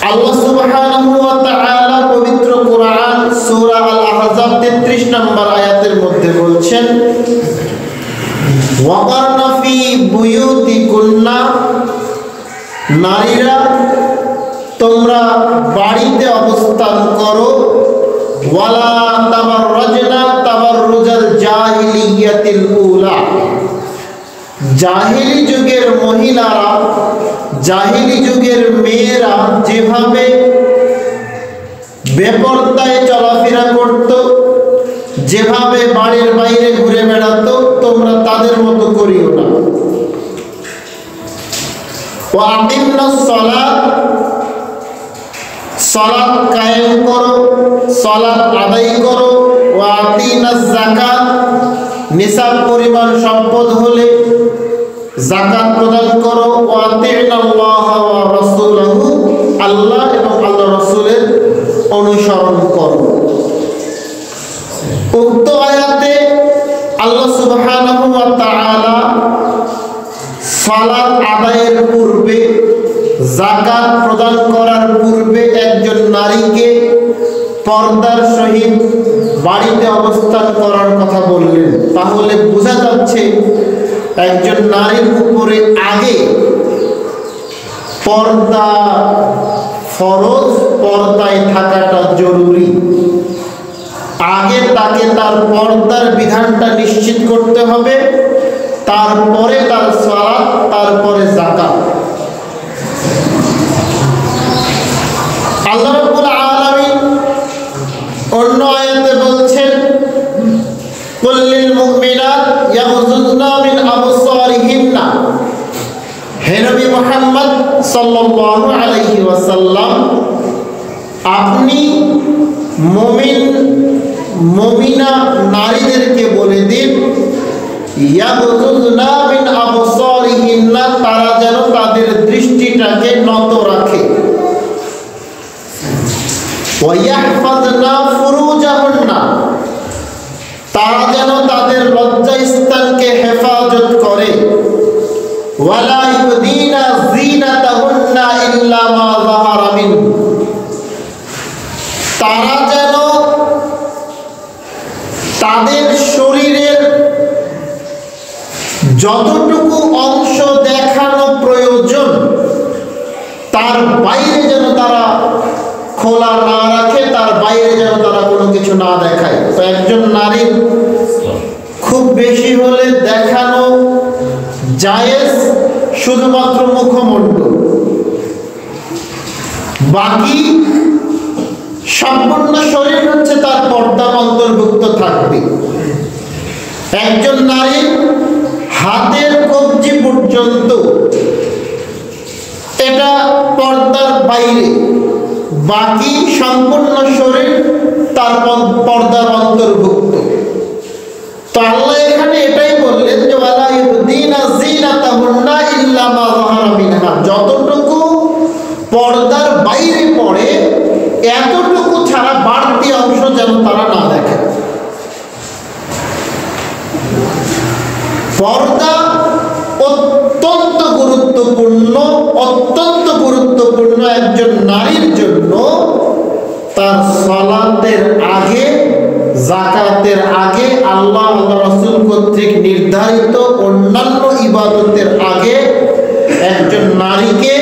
আল্লাহ সুবহানাহু ওয়া তাআলা পবিত্র কোরআন সূরা আল আহজাব 33 নম্বর আয়াতের মধ্যে বলছেন, ওয়াকারনা ফি বুয়ুতিকুন্না, নারীরা তোমরা বাড়িতে অবস্থান করো, ওয়ালা তাবাররাজনা তাবাররুজাল জাহিলিয়াতিল উলা, জাহিলি যুগের মহিলারা, জাহিলি যুগের মেয়েরা যেভাবে বেপরদায় চলাফেরা করত, যেভাবে বাড়ির বাইরে ঘুরে বেড়াতো, তোমরা তাদের মতো করিও না। ওয়া আকিমনাস সালাত, সালাত কায়েম করো, সালাত আদায় করো। ওয়া আতিনাজ যাকাত, নিসাব পরিমাণ সম্পদ হলে যাকাত প্রদান করো। ওয়া আতিনাল্লাহ ওয়া রাসূলাহু, আল্লাহ এবং আল্লাহর রাসূলের অনুসরণ করো। উক্ত আয়াতে আল্লাহ সুবহানাহু ওয়া তাআলা সালাত আদায়ের পূর্বে, যাকাত প্রদান করার পূর্বে একজন নারীকে পর্দার সহিত বাড়িতে অবস্থান করার কথা বললেন। তাহলে বোঝা যাচ্ছে একজন নারীর উপরে আগে পর্দা ফরজ, পর্দায় থাকাটা জরুরি। আগে তাকে তার পর্দার বিধানটা নিশ্চিত করতে হবে, তারপরে তার সালাত, তারপরে যাকাত। আল্লাহ রাব্বুল আলামিন অন্য আয়াতে বলছেন, কুল্লিল মুমিনাত ইয়াগযুযনা মিন আবসারিহিন্না, হে নবী মুহাম্মদ সাল্লাল্লাহু আলাইহি ওয়াসাল্লাম, আপনি মুমিনা নারীদেরকে বলে দিন, ইয়াগযুযনা মিন আবসারিহিন্না, তারা যেন তাদের দৃষ্টিটাকে নত রাখে। ওয়া ইয়াহফাযনা ফুরুজাহুন্না, তারা যেন তাদের লজ্জাস্থানকে হেফাজত করে। ওয়ালা ইউদিনা যিনাতাহুন্না ইল্লা মা যাহারা মিন, তারা যেন তাদের শরীরের যতটুকু অংশ দেখানো প্রয়োজন তার বাইরে যেন তারা খোলা না রাখে, তার বাইরে যেন তারা কোনো কিছু না দেখায়। তো একজন নারীর খুব বেশি হলে দেখানো জায়েজ শুধুমাত্র মুখমণ্ডল, বাকি সম্পূর্ণ শরীর হচ্ছে তার পর্দার অন্তর্ভুক্ত থাকবে। একজন নারীর হাতের কবজি পর্যন্ত এটা পর্দার বাইরে, বাকি সম্পূর্ণ শরীর তার পর্দার অন্তর্ভুক্ত। তো আল্লাহ এখানে এটাই বললেন যে ওয়ালা ইউদিনা যিনাতাহুন্না ইল্লা মা যাহারা মিনহা, যতটুকু পর্দার বাইরে পড়ে এতটুকু ছাড়া বাড়তি অংশ যেন তারা না দেখে। পর্দা অত্যন্ত গুরুত্বপূর্ণ, অত্যন্ত গুরুত্বপূর্ণ একজন নারীর জন্য। তার সালাতের আগে, যাকাতের আগে, আল্লাহ আল্লাহ রাসূল কর্তৃক নির্ধারিত অন্যান্য ইবাদতের আগে একজন নারীকে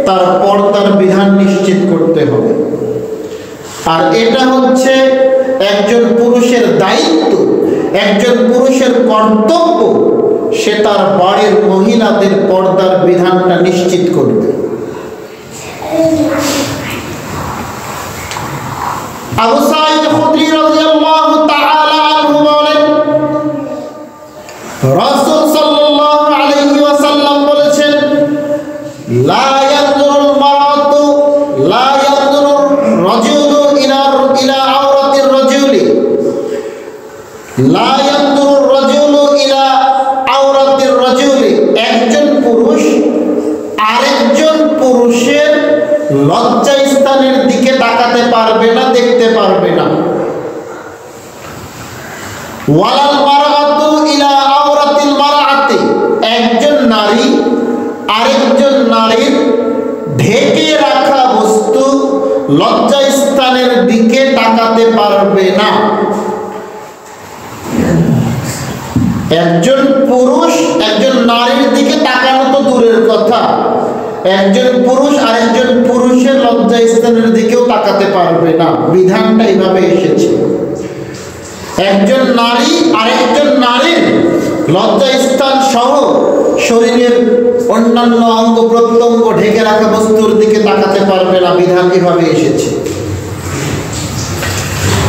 তার পর্দার বিধান নিশ্চিত করতে হবে। আর এটা হচ্ছে একজন পুরুষের দায়িত্ব, একজন পুরুষের কর্তব্য, সে তার বাড়ির মহিলাদের পর্দার বিধানটা নিশ্চিত করবে। আবু সাঈদ খুদরি রাদিয়াল্লাহু তাআলা আনহু বলেন, রাসূল সাল্লাল্লাহু আলাইহি ওয়াসাল্লাম বলেছেন, লা ইয়ানজুরুল মারাতু, লা ইয়ানজুরুর রাজুলু ইলা আওরাতির রাজুলি, লা ইয়ানজুরুর রাজুলু ইলা আওরাতির রাজুলি, একজন পুরুষ আরেকজন পুরুষের লজ্জা স্থানের দিকে তাকাতে পারবে না, দেখতে পারবে না। ওয়ালাল মারআতু ইলা আওরাতিল মারআতি, একজন নারী আরেকজন নারীর ঢেকে রাখা বস্তু লজ্জাস্থানের দিকে তাকাতে পারবে না। একজন পুরুষ একজন নারীর দিকে তাকানো তো দূরের কথা, একজন পুরুষ আরেকজন পুরুষের লজ্জাস্থানের দিকেও তাকাতে পারবে না। বিধানটা এইভাবে এসেছে। একজন নারী আরেকজন নারীর লজ্জাস্থান সহ শরীরের অন্যান্য অঙ্গ প্রত্যঙ্গ ঢেকে রাখা বস্তুর দিকে তাকাতে পারবে না। বিধান এভাবে এসেছে।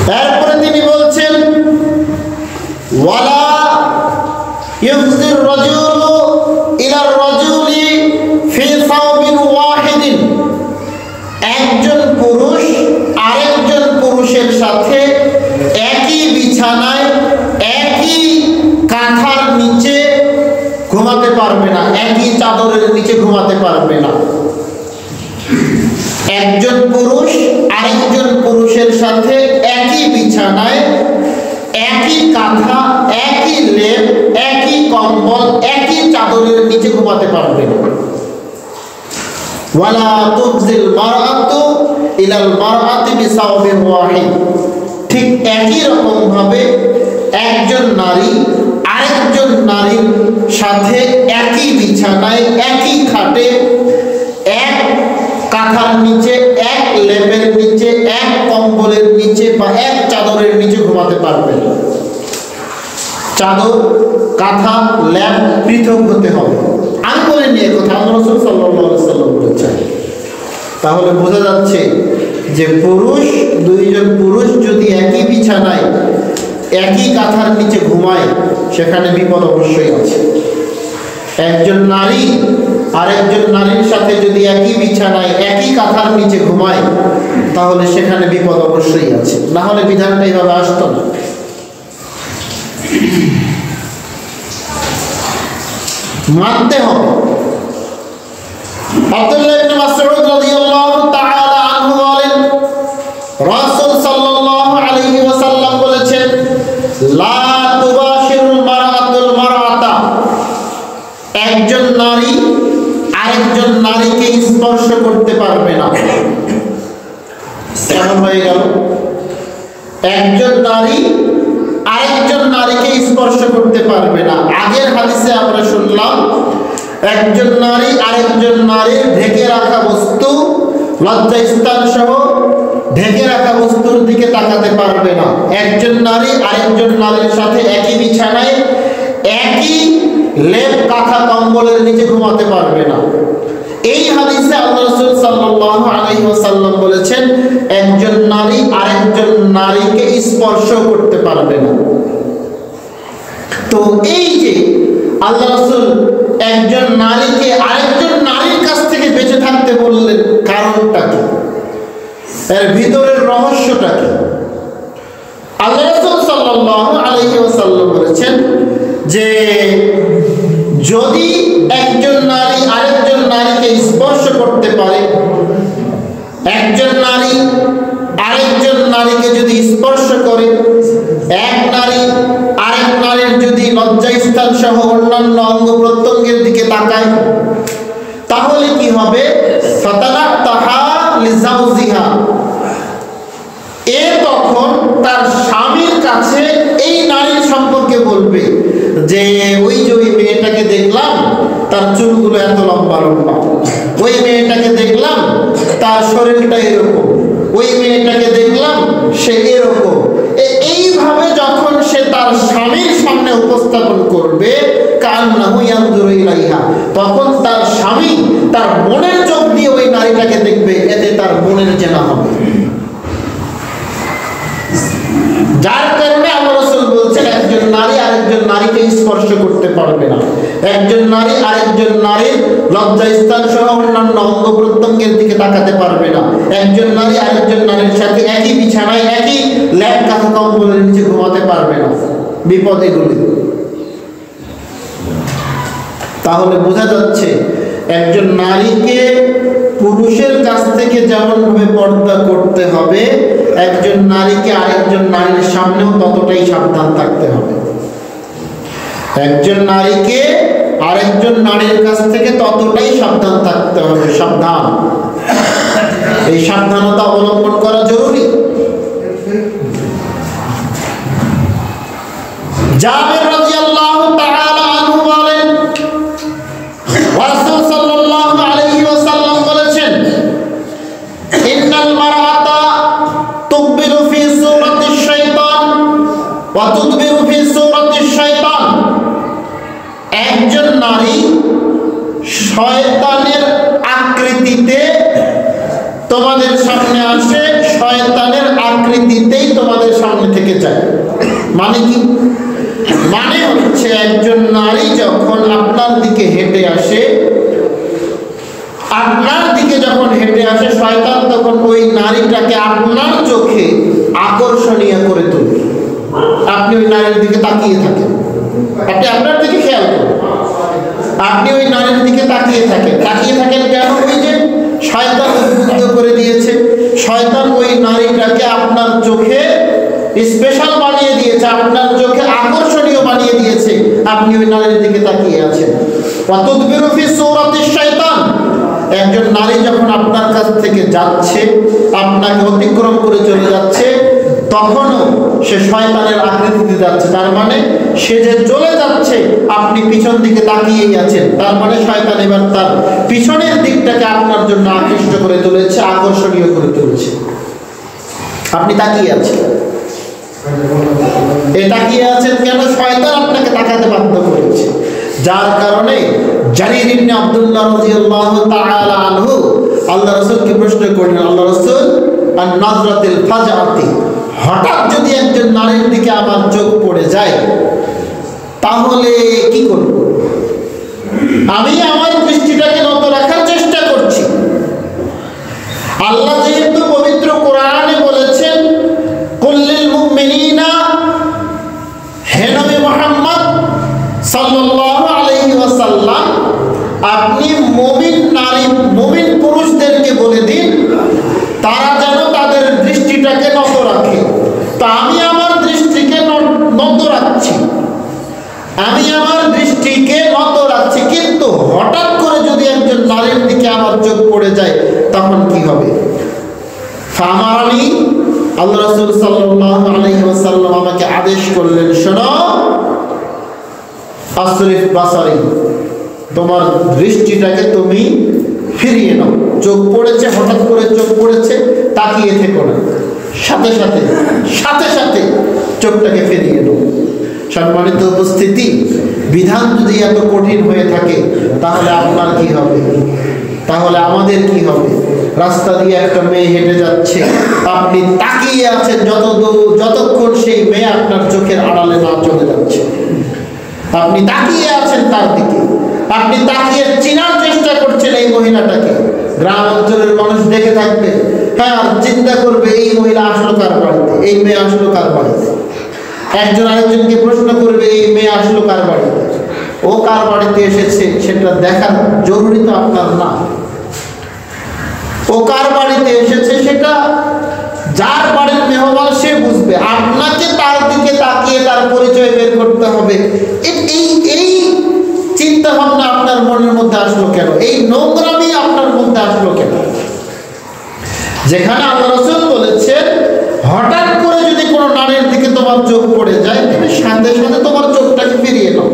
তারপরে তিনি বলছেন, ওয়ালা ইউফজির রাজুলু ইলার রাজুলি ফি সাওবিন ওয়াহিদিন, একজন পুরুষ আরেকজন পুরুষের সাথে একই বিছানায় একই কাঁথার নিচে ঘুমাতে পারবে না, একই চাদরের নিচে ঘুমাতে পারবে না। একজন পুরুষ আরেকজন পুরুষের সাথে একই বিছানায় একই কাঁথা একই লেপ একই কম্বল একই চাদরের নিচে ঘুমাতে পারবে না। ওয়ালা তুফজিল মারআতু ইলাল মারআতি বিসাওবিন ওয়াহিদ, ঠিক একই রকম ভাবে একজন নারী আরেকজন নারীর সাথে একই বিছানায় একই খাটে এক কাঁথার নিচে এক লেপের নিচে এক কম্বলের নিচে বা এক চাদরের নিচে ঘুমাতে পারবে না। চাদর কাঁথা লেপ পৃথক হতে হবে। আমি বলে নিয়ে কথা আল্লাহ রাসূল সাল্লাল্লাহু আলাইহি ওয়াসাল্লাম বলেছেন। তাহলে বোঝা যাচ্ছে যে দুইজন পুরুষ যদি একই বিছানায় একই কাঁথার নিচে ঘুমায় সেখানে বিপদ অবশ্যই আছে। একজন নারী আরেকজন নারীর সাথে যদি একই বিছানায় একই কাঁথার নিচে ঘুমায় তাহলে সেখানে বিপদ অবশ্যই আছে, না হলে বিধানটা এইভাবে আসতো না। মানতে হবে। আব্দুল্লাহ ইবনে মাসউদ রাদিয়াল্লাহু তাআলা আনহু বলেন, রাসূল সাল্লাল্লাহু আলাইহি ওয়াসাল্লাম বলেছেন, লা তুবাশিরুল মারআতুল মারআতা, একজন নারী আরেকজন নারীকে স্পর্শ করতে পারবে না। কেমন হয়ে গেল? একজন নারী আরেকজন নারীকে স্পর্শ করতে পারবে না। আগের হাদিসে আমরা শুনলাম একজন নারী আরেকজন নারীর ঢেকে রাখা বস্তু লজ্জাস্থান সহ ঢেকে রাখা বস্তুর দিকে তাকাতে পারবে না। একজন নারী আরেকজন নারীর সাথে একই বিছানায় একই লেপ কাঁথা কম্বলের নিচে ঘুমাতে পারবে না। এই হাদিসে আল্লাহ রাসূল সাল্লাল্লাহু আলাইহি ওয়াসাল্লাম বলেছেন একজন নারী আরেকজন নারীকে স্পর্শ করতে পারবে না। তো এই যে আল্লাহ রাসূল একজন নারীকে আরেকজন নারীর কাছ থেকে বেঁচে থাকতে বললেন, কারণটা কি? এর ভিতরের রহস্যটা কি? আল্লাহ রাসূল সাল্লাল্লাহু আলাইহি ওয়াসাল্লাম বলেছেন যে যদি একজন নারী আরেকজন নারীকে স্পর্শ করতে পারে, একজন নারী আরেকজন নারীকে যদি স্পর্শ করে, এক নারী আরেক নারীর যদি লজ্জাস্থান সহ অন্যান্য অঙ্গ প্রত্যঙ্গের দিকে তাকায়, তাহলে কি হবে? ফাতানাতাহা লিজাওজিহা, তখন তার স্বামীর কাছে এই নারীর সম্পর্কে বলবে যে ওই যে ওই মেয়েটাকে দেখলাম তার চুলগুলো এত লম্বা লম্বা, ওই মেয়েটাকে দেখলাম তার শরীরটা এরকম, ওই মেয়েটাকে দেখলাম সে এরকম। এইভাবে যখন সে তার স্বামীর সামনে উপস্থাপন করবে, কান্নাহু ইয়ানজুরু ইলাইহা, তখন তার স্বামী তার মনের চোখ দিয়ে ওই নারীটাকে দেখবে, এতে তার মনের জেনা হবে। যার কারণে আল্লাহ রাসূল বলছেন একজন নারী আরেকজন নারীকে স্পর্শ করতে পারবে না। একজন নারী আরেকজন নারীর লজ্জাস্থান সহ অন্যান্য অঙ্গ প্রত্যঙ্গের দিকে তাকাতে পারবে না। একজন নারী আরেকজন নারীর সাথে একই বিছানায় একই লেপ কাঁথা কম্বলের নিচে ঘুমাতে পারবে না। বিপদ এগুলি। তাহলে বোঝা যাচ্ছে একজন নারীকে পুরুষের কাছ থেকে যেমন ভাবে পর্দা করতে হবে, একজন নারীকে আরেকজন নারীর সামনেও ততটাই সাবধান থাকতে হবে। একজন নারীকে আরেকজন নারীর কাছ থেকে ততটাই সাবধান থাকতে হবে। সাবধান। এই সাবধানতা অবলম্বন করা জরুরি। জাবের রাদিয়াল্লাহু তাআলা আনহু বলেন, রাসূল সাল্লাল্লাহু আলাইহি ওয়াসাল্লাম বলেছেন, ইন্নাল মারআতা তুকবিলু ফি সূরাতিশ শাইতান ওয়া তুদবিরু ফি সূরাতিশ শাইতান। একজন নারী শয়তানের আকৃতিতে তোমাদের সামনে আসে, শয়তানের আকৃতিতেই তোমাদের সামনে থেকে যায়। মানে কি? মানে হচ্ছে একজন নারী যখন আপনার দিকে হেঁটে আসে, আপনার দিকে যখন হেঁটে আসে শয়তান তখন ওই নারীটাকে আপনার চোখে আকর্ষণীয় করে তোলে। আপনি ওই নারীর দিকে তাকিয়ে থাকেন, আপনি আপনার দিকে খেয়াল করুন, আপনি ওই নারীর দিকে তাকিয়ে থাকেন কেন? ওই যে শয়তান উদ্বুদ্ধ করে দিয়েছে, শয়তান ওই নারীটাকে আপনার চোখে স্পেশাল বানিয়ে দিয়েছে, আপনার চোখে আকর্ষণীয় বানিয়ে দিয়েছে, আপনি ওই নারীর দিকে তাকিয়ে আছেন। ওয়াতুদবিরু ফি সূরাতিশ শাইতান। একজন নারী যখন আপনার কাছ থেকে যাচ্ছে, আপনাকে অতিক্রম করে চলে যাচ্ছে, তখনও সে শয়তানের আকৃতিতে যাচ্ছে। তার মানে সে যে চলে যাচ্ছে আপনি পিছন দিকে তাকিয়েই আছেন, তার মানে শয়তান এবার তার পিছনের দিকটাকে আপনার জন্য আকৃষ্ট করে তুলেছে, আকর্ষণীয় করে তুলেছে। আপনি তাকিয়ে আছেন, তাকিয়ে আছেন কেন? শয়তান আপনাকে তাকাতে বাধ্য করেছে। যার কারণে জারির ইবনে আব্দুল্লাহ রাদিয়াল্লাহু তাআলা আনহু আল্লাহ রাসূলকে প্রশ্ন করলেন, আল্লাহ রাসূল, আন নাজরাতিল ফাজাতি, হঠাৎ যদি একজন নারীর দিকে আমার চোখ পড়ে যায় তাহলে কি করব? আমি আমার দৃষ্টিটাকে নত রাখার চেষ্টা করছি। আল্লাহ যেহেতু পবিত্র কোরআনে বলেছেন, কুল্লিল মুমিনিনা, হে নবী মুহাম্মদ সাল্লাল্লাহু আলাইহি ওয়াসাল্লাম, আপনি মুমিন নারী মুমিন পুরুষদেরকে বলে দিন তারা যেন তাদের দৃষ্টিটাকে নত রাখে। তা আমি আমার দৃষ্টিকে নত রাখছি, আমি আমার দৃষ্টিকে নত রাখছি, কিন্তু হঠাৎ করে যদি একজন নারীর দিকে আমার চোখ পড়ে যায় তখন কি হবে? ফামারানি, আল্লাহ রাসূল সাল্লাল্লাহু আলাইহি ওয়াসাল্লাম আমাকে আদেশ করলেন, শোনো, আসরিফ বাসারি, তোমার দৃষ্টিটাকে তুমি ফিরিয়ে নাও। চোখ পড়েছে, হঠাৎ করে চোখ পড়েছে, তাকিয়ে থেকো না, সাথে সাথে চোখটাকে ফিরিয়ে নাও। সম্মানিত উপস্থিতি, বিধান যদি এত কঠিন হয়ে থাকে তাহলে আপনার কি হবে? তাহলে আমাদের কি হবে? রাস্তা দিয়ে একটা মেয়ে হেঁটে যাচ্ছে, আপনি তাকিয়ে আছেন যতক্ষণ সেই মেয়ে আপনার চোখের আড়ালে না চলে যাচ্ছে। আপনি তাকিয়ে আছেন তার দিকে, আপনি তাকিয়ে চেনার চেষ্টা করছেন এই মহিলাটাকে। গ্রাম অঞ্চলের মানুষ দেখে থাকবে, হ্যাঁ, আর চিন্তা করবে এই মহিলা আসলো কার বাড়িতে, এই মেয়ে আসলো কার বাড়িতে। একজন আরেকজনকে প্রশ্ন করবে, এই মেয়ে আসলো কার বাড়িতে, ও কার বাড়িতে এসেছে সেটা দেখার জরুরি তো আপনার না। ও কার বাড়িতে এসেছে সেটা যার বাড়ির মেহমান সে বুঝবে, আপনাকে তার দিকে তাকিয়ে তার পরিচয় বের করতে হবে। এই চিন্তা ভাবনা আপনার মনের মধ্যে আসলো কেন? এই নোংরামি আপনার মধ্যে আসলো কেন? যেখানে আল্লাহ রাসূল বলেছেন, হঠাৎ করে যদি কোনো নারীর দিকে তোমার চোখ পড়ে যায় তুমি সাথে সাথে তোমার চোখটাকে ফিরিয়ে নাও।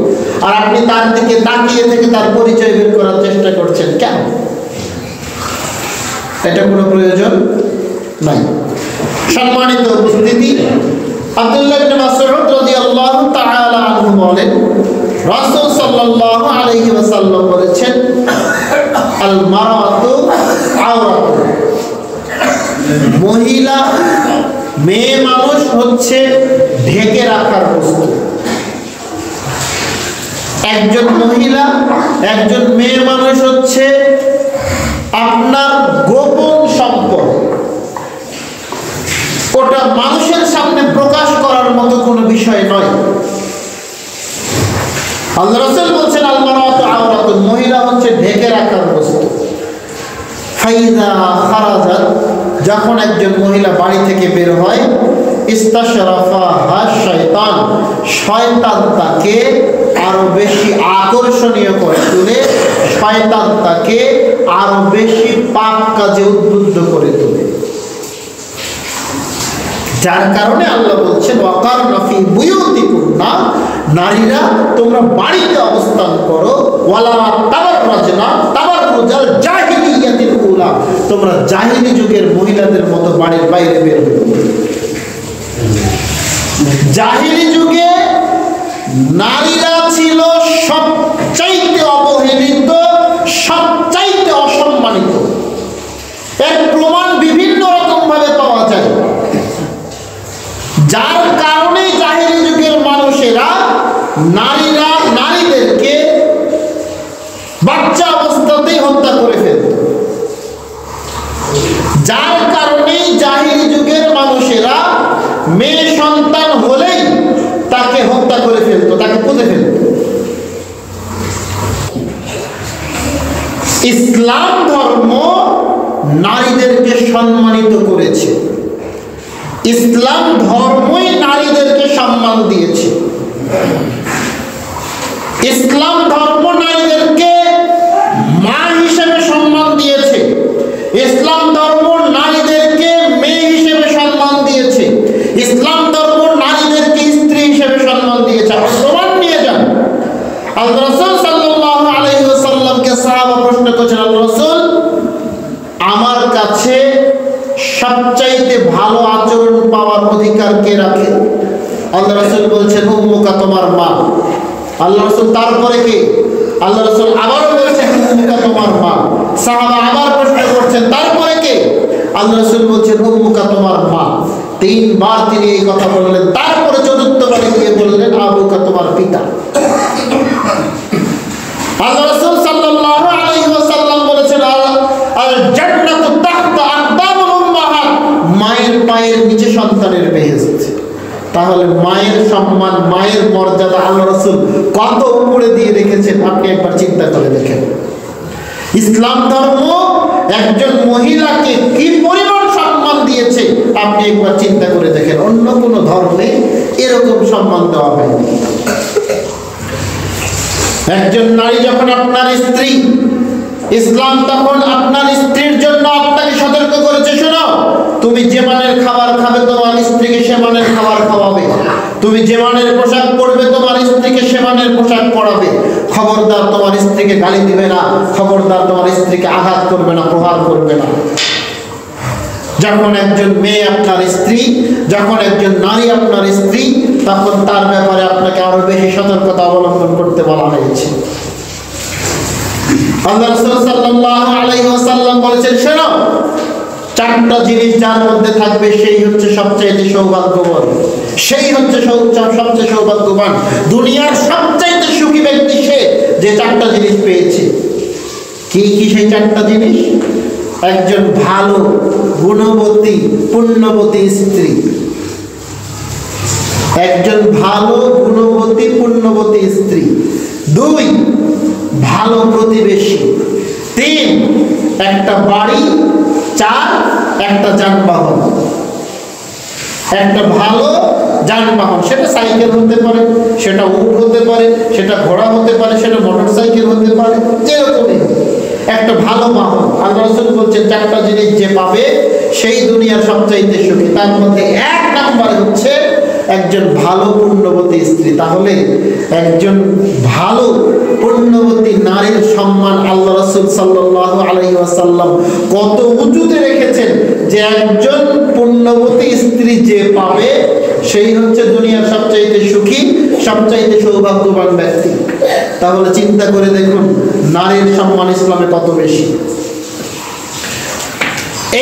আর আপনি তার দিকে তাকিয়ে থেকে তার পরিচয় বের করার চেষ্টা করছেন কেন? এটা কোনো প্রয়োজন নাই। সম্মানিত উপস্থিতি, আব্দুল্লাহ ইবনে মাসউদ রাদিয়াল্লাহু তাআলা আনহু বলেন, রাসূল সাল্লাল্লাহু আলাইহি ওয়াসাল্লাম বলেছেন, আল মারাতু আওরাত, মহিলা মেয়ে মানুষ হচ্ছে ঢেকে রাখার বস্তু। একজন মহিলা, একজন মেয়ে মানুষ হচ্ছে আপনার গোপন সম্পদ, ওটা মানুষের সামনে প্রকাশ করার মতো কোনো বিষয় নয়। আল্লাহ রাসূল বলছেন, আল মারাতু আওরাতুন, মহিলা হচ্ছে ঢেকে রাখার বস্তু। ফাইযা খারাজাত, যখন একজন মহিলা বাড়ি থেকে বের হয়, ইস্তাশরাফাহা শয়তান, শয়তান তাকে আরো বেশি আকর্ষণীয় করে তুলে, শয়তান তাকে আরো বেশি পাপ কাজে উদ্বুদ্ধ করে তোলে। যার কারণে আল্লাহ বলছেন ওয়াকারনা ফি বুয়ুতিকুন্না, নারীরা তোমরা বাড়িতে অবস্থান করো, ওয়ালা তাবাররাজনা তাবাররুজাল জাহিলিয়াতিল উলা, তোমরা জাহিলি যুগের মহিলাদের মতো বাড়ির বাইরে বের হও। জাহিলি যুগে নারীরা ছিল সবচাইতে অবহেলিত, সবচাইতে অসম্মানিত। এর প্রমাণ বিভিন্ন রকম ভাবে পাওয়া যায়। যার কারণে জাহেলি যুগের মানুষেরা নারীদেরকে বাচ্চা অবস্থাতেই হত্যা করে ফেলত। যার কারণে জাহেলি যুগের মানুষেরা মেয়ে সন্তান হলেই তাকে হত্যা করে ফেলত, তাকে পুঁতে ফেলত। ইসলাম ধর্ম নারীদেরকে সম্মানিত করেছে। ইসলাম ধর্মই নারীদেরকে সম্মান দিয়েছে। ইসলাম ধর্ম নারীদেরকে মা হিসেবে সম্মান দিয়েছে। ইসলাম ধর্ম নারীদেরকে মেয়ে হিসেবে সম্মান দিয়েছে। ইসলাম ধর্ম নারীদেরকে স্ত্রী হিসেবে সম্মান দিয়েছে। প্রমাণ নিয়ে যান। আল্লাহ রাসূল সাল্লাল্লাহু আলাইহি ওয়াসাল্লামকে সাহাবা প্রশ্ন করেছেন, আল্লাহ রাসূল, আমার কাছে সবচাইতে ভালো আচরণ পাওয়ার অধিকার কে রাখে? আল্লাহ রাসূল বলছেন উম্মুকা, তোমার মা। আল্লাহ রাসূল তারপরে কে? আল্লাহ রাসূল আবারও বলছেন উম্মুকা, তোমার মা। সাহাবা আবার প্রশ্ন করছেন তারপরে কে? আল্লাহ রাসূল বলছেন উম্মুকা, তোমার মা। তিনবার তিনি এই কথা বললেন। তারপরে চতুর্থবারে গিয়ে বললেন আবুকা, তোমার পিতা। আল্লাহ রাসূল সাল্লাল্লাহু আলাইহি ওয়াসাল্লাম বলেছেন আল জান্নাতু তাহতা আকদামুল উম্মাহাত, মায়ের পায়ের নিচে সন্তানের বেহেশত। তাহলে মায়ের সম্মান, মায়ের মর্যাদা আল্লাহ রাসূল কত উপরে দিয়ে রেখেছেন আপনি একবার চিন্তা করে দেখেন। ইসলাম ধর্ম একজন মহিলাকে কি পরিমাণ সম্মান দিয়েছে আপনি একবার চিন্তা করে দেখেন। অন্য কোন ধর্মে এরকম সম্মান দেওয়া হয়নি। একজন নারী যখন আপনার স্ত্রী, ইসলাম তখন আপনার স্ত্রীর জন্য আপনাকে সতর্ক করেছে, শোনো, তুমি যে মানের খাবার খাবে তোমার স্ত্রীকে সে মানের খাবার খাওয়াবে। তুমি যে মানের পোশাক পরবে তোমার স্ত্রীকে সে মানের পোশাক পরাবে। খবরদার তোমার স্ত্রীকে গালি দিবে না, খবরদার তোমার স্ত্রীকে আঘাত করবে না, প্রহার করবে না। যখন একজন মেয়ে আপনার স্ত্রী, যখন একজন নারী আপনার স্ত্রী, তখন তার ব্যাপারে আপনাকে আরো বেশি সতর্কতা অবলম্বন করতে বলা হয়েছে। আল্লাহ রাসূল সাল্লাল্লাহু আলাইহি ওয়াসাল্লাম বলেছেন, শোনো, চারটা জিনিস যার মধ্যে থাকবে সেই হচ্ছে সবচেয়ে সৌভাগ্যবান, সেই হচ্ছে সবচেয়ে সৌভাগ্যবান। দুনিয়ার সবচেয়ে সুখী ব্যক্তি সে যে চারটা জিনিস পেয়েছে। কি কি সেই চারটা জিনিস? একজন ভালো গুণবতী পুণ্যবতী স্ত্রী, একজন ভালো গুণবতী পুণ্যবতী স্ত্রী, 2 ভালো প্রতিবেশী, 3 একটা বাড়ি, 4 একটা যানবাহন। একটা ভালো যানবাহন, সেটা সাইকেল হতে পারে, সেটা উট হতে পারে, সেটা ঘোড়া হতে পারে, সেটা মোটরসাইকেল হতে পারে, যেরকমই একটা ভালো বাহন। আল্লাহ রাসূল বলছেন চারটা জিনিস যে পাবে সেই দুনিয়ার সবচাইতে সুখী। তার মধ্যে 1 নম্বরে হচ্ছে একজন ভালো পুণ্যবতী স্ত্রী। তাহলে একজন ভালো পুণ্যবতী নারীর সম্মান আল্লাহ রাসূল সাল্লাল্লাহু আলাইহি ওয়াসাল্লাম কত উঁচুতে রেখেছেন যে একজন পুণ্যবতী স্ত্রী যে পাবে সেই হচ্ছে দুনিয়ার সবচাইতে সুখী, সবচাইতে সৌভাগ্যবান ব্যক্তি। তাহলে চিন্তা করে দেখুন নারীর সম্মান ইসলামে কত বেশি।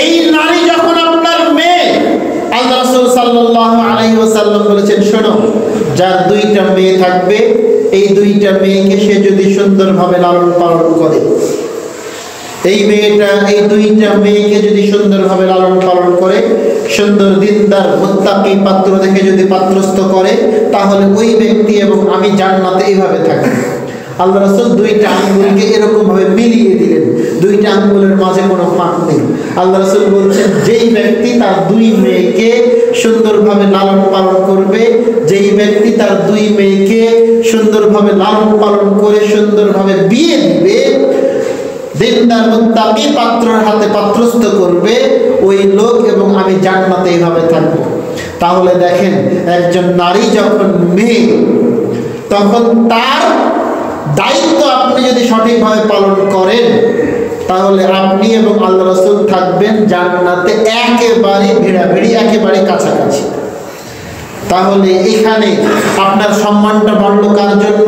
এই নারী যখন আপনার মেয়ে, আল্লাহ রাসূল সাল্লাল্লাহু আলাইহি ওয়াসাল্লাম বলেছেন, শোনো, যার 2টা মেয়ে থাকবে, এই 2টা মেয়েকে সে যদি সুন্দরভাবে লালন পালন করে, এই 2টা মেয়েকে যদি সুন্দরভাবে লালন পালন করে, সুন্দর দিনদার মুত্তাকি পাত্র দেখে যদি পাত্রস্থ করে, তাহলে ওই ব্যক্তি এবং আমি জান্নাতে এইভাবে থাকি। আল্লাহ রাসূল 2টা আঙ্গুলকে এরকম ভাবে মিলিয়ে দিলেন, 2টা আঙ্গুলের মাঝে কোনো ফাঁক নেই। আল্লাহ রাসূল বলছেন যেই ব্যক্তি তার 2 মেয়েকে সুন্দরভাবে লালন পালন করবে, যেই ব্যক্তি তার 2 মেয়েকে সুন্দরভাবে লালন পালন করে সুন্দরভাবে বিয়ে দিবে, দিনদার মুত্তাকি পাত্রের হাতে পাত্রস্থ করবে ওই লোক এবং আমি জান্নাতে এইভাবে থাকবো। তাহলে দেখেন, একজন নারী যখন মেয়ে, তখন তার দায়িত্ব আপনি যদি সঠিকভাবে পালন করেন, তাহলে আপনি এবং আল্লাহ রাসূল থাকবেন জান্নাতে একেবারে ভিড়াভিড়ি, একেবারে কাছাকাছি। তাহলে এখানে আপনার সম্মানটা বাড়লো কার জন্য?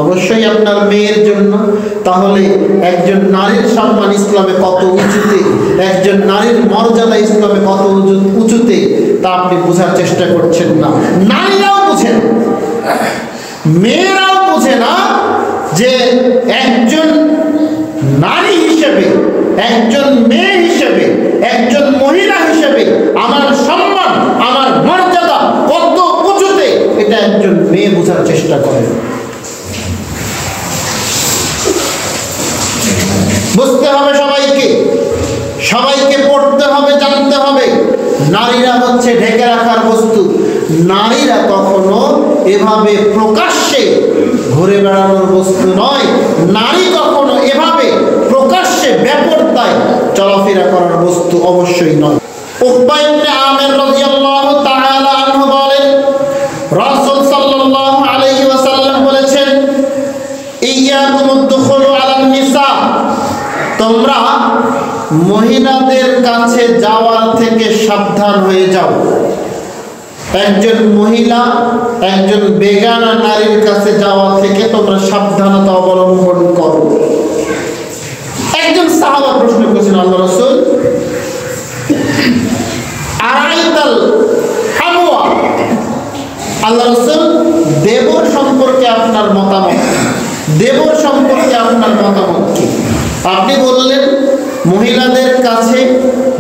অবশ্যই আপনার মেয়ের জন্য। তাহলে একজন নারীর সম্মান ইসলামে কত উঁচুতে, একজন নারীর মর্যাদা ইসলামে কত উঁচুতে, তা আপনি বোঝার চেষ্টা করছেন না। নারীরাও বুঝে না, মেয়েরাও বুঝে না যে একজন নারী হিসেবে, একজন মেয়ে হিসেবে, একজন মহিলা হিসেবে আমার সম্মান, আমার মর্যাদা কত উঁচুতে, এটা একজন মেয়ে বোঝার চেষ্টা করে। বুঝতে হবে সবাইকে, সবাইকে পড়তে হবে, জানতে হবে। নারীরা হচ্ছে ঢেকে রাখার বস্তু। নারীরা কখনো এভাবে প্রকাশ্যে ঘুরে বেড়ানোর বস্তু নয়। নারী কখনো এভাবে প্রকাশ্যে বেপরদায় চলাফেরা করার বস্তু অবশ্যই নয়। উকবা ইবনে আমির রাদিয়াল্লাহু তাআলা আনহু বলেন, রাসূল সাল্লাল্লাহু আলাইহি ওয়াসাল্লাম বলেছেন, ইয়াকুমুদ দুখুলু আলান নিসা, তোমরা মহিলাদের কাছে যাওয়ার থেকে সাবধান হয়ে যাও। একজন মহিলা একজন বেগানা নারীর কাছে যাওয়া থেকে তোমরা সাবধানতা অবলম্বন করো। একজন সাহাবা প্রশ্ন করেছেন, আল্লাহ রাসূল, আরাইতাল হামওয়া, আল্লাহ রাসূল দেবর সম্পর্কে আপনার মতামত, দেবর সম্পর্কে আপনার মতামত কি? আপনি বললেন মহিলাদের কাছে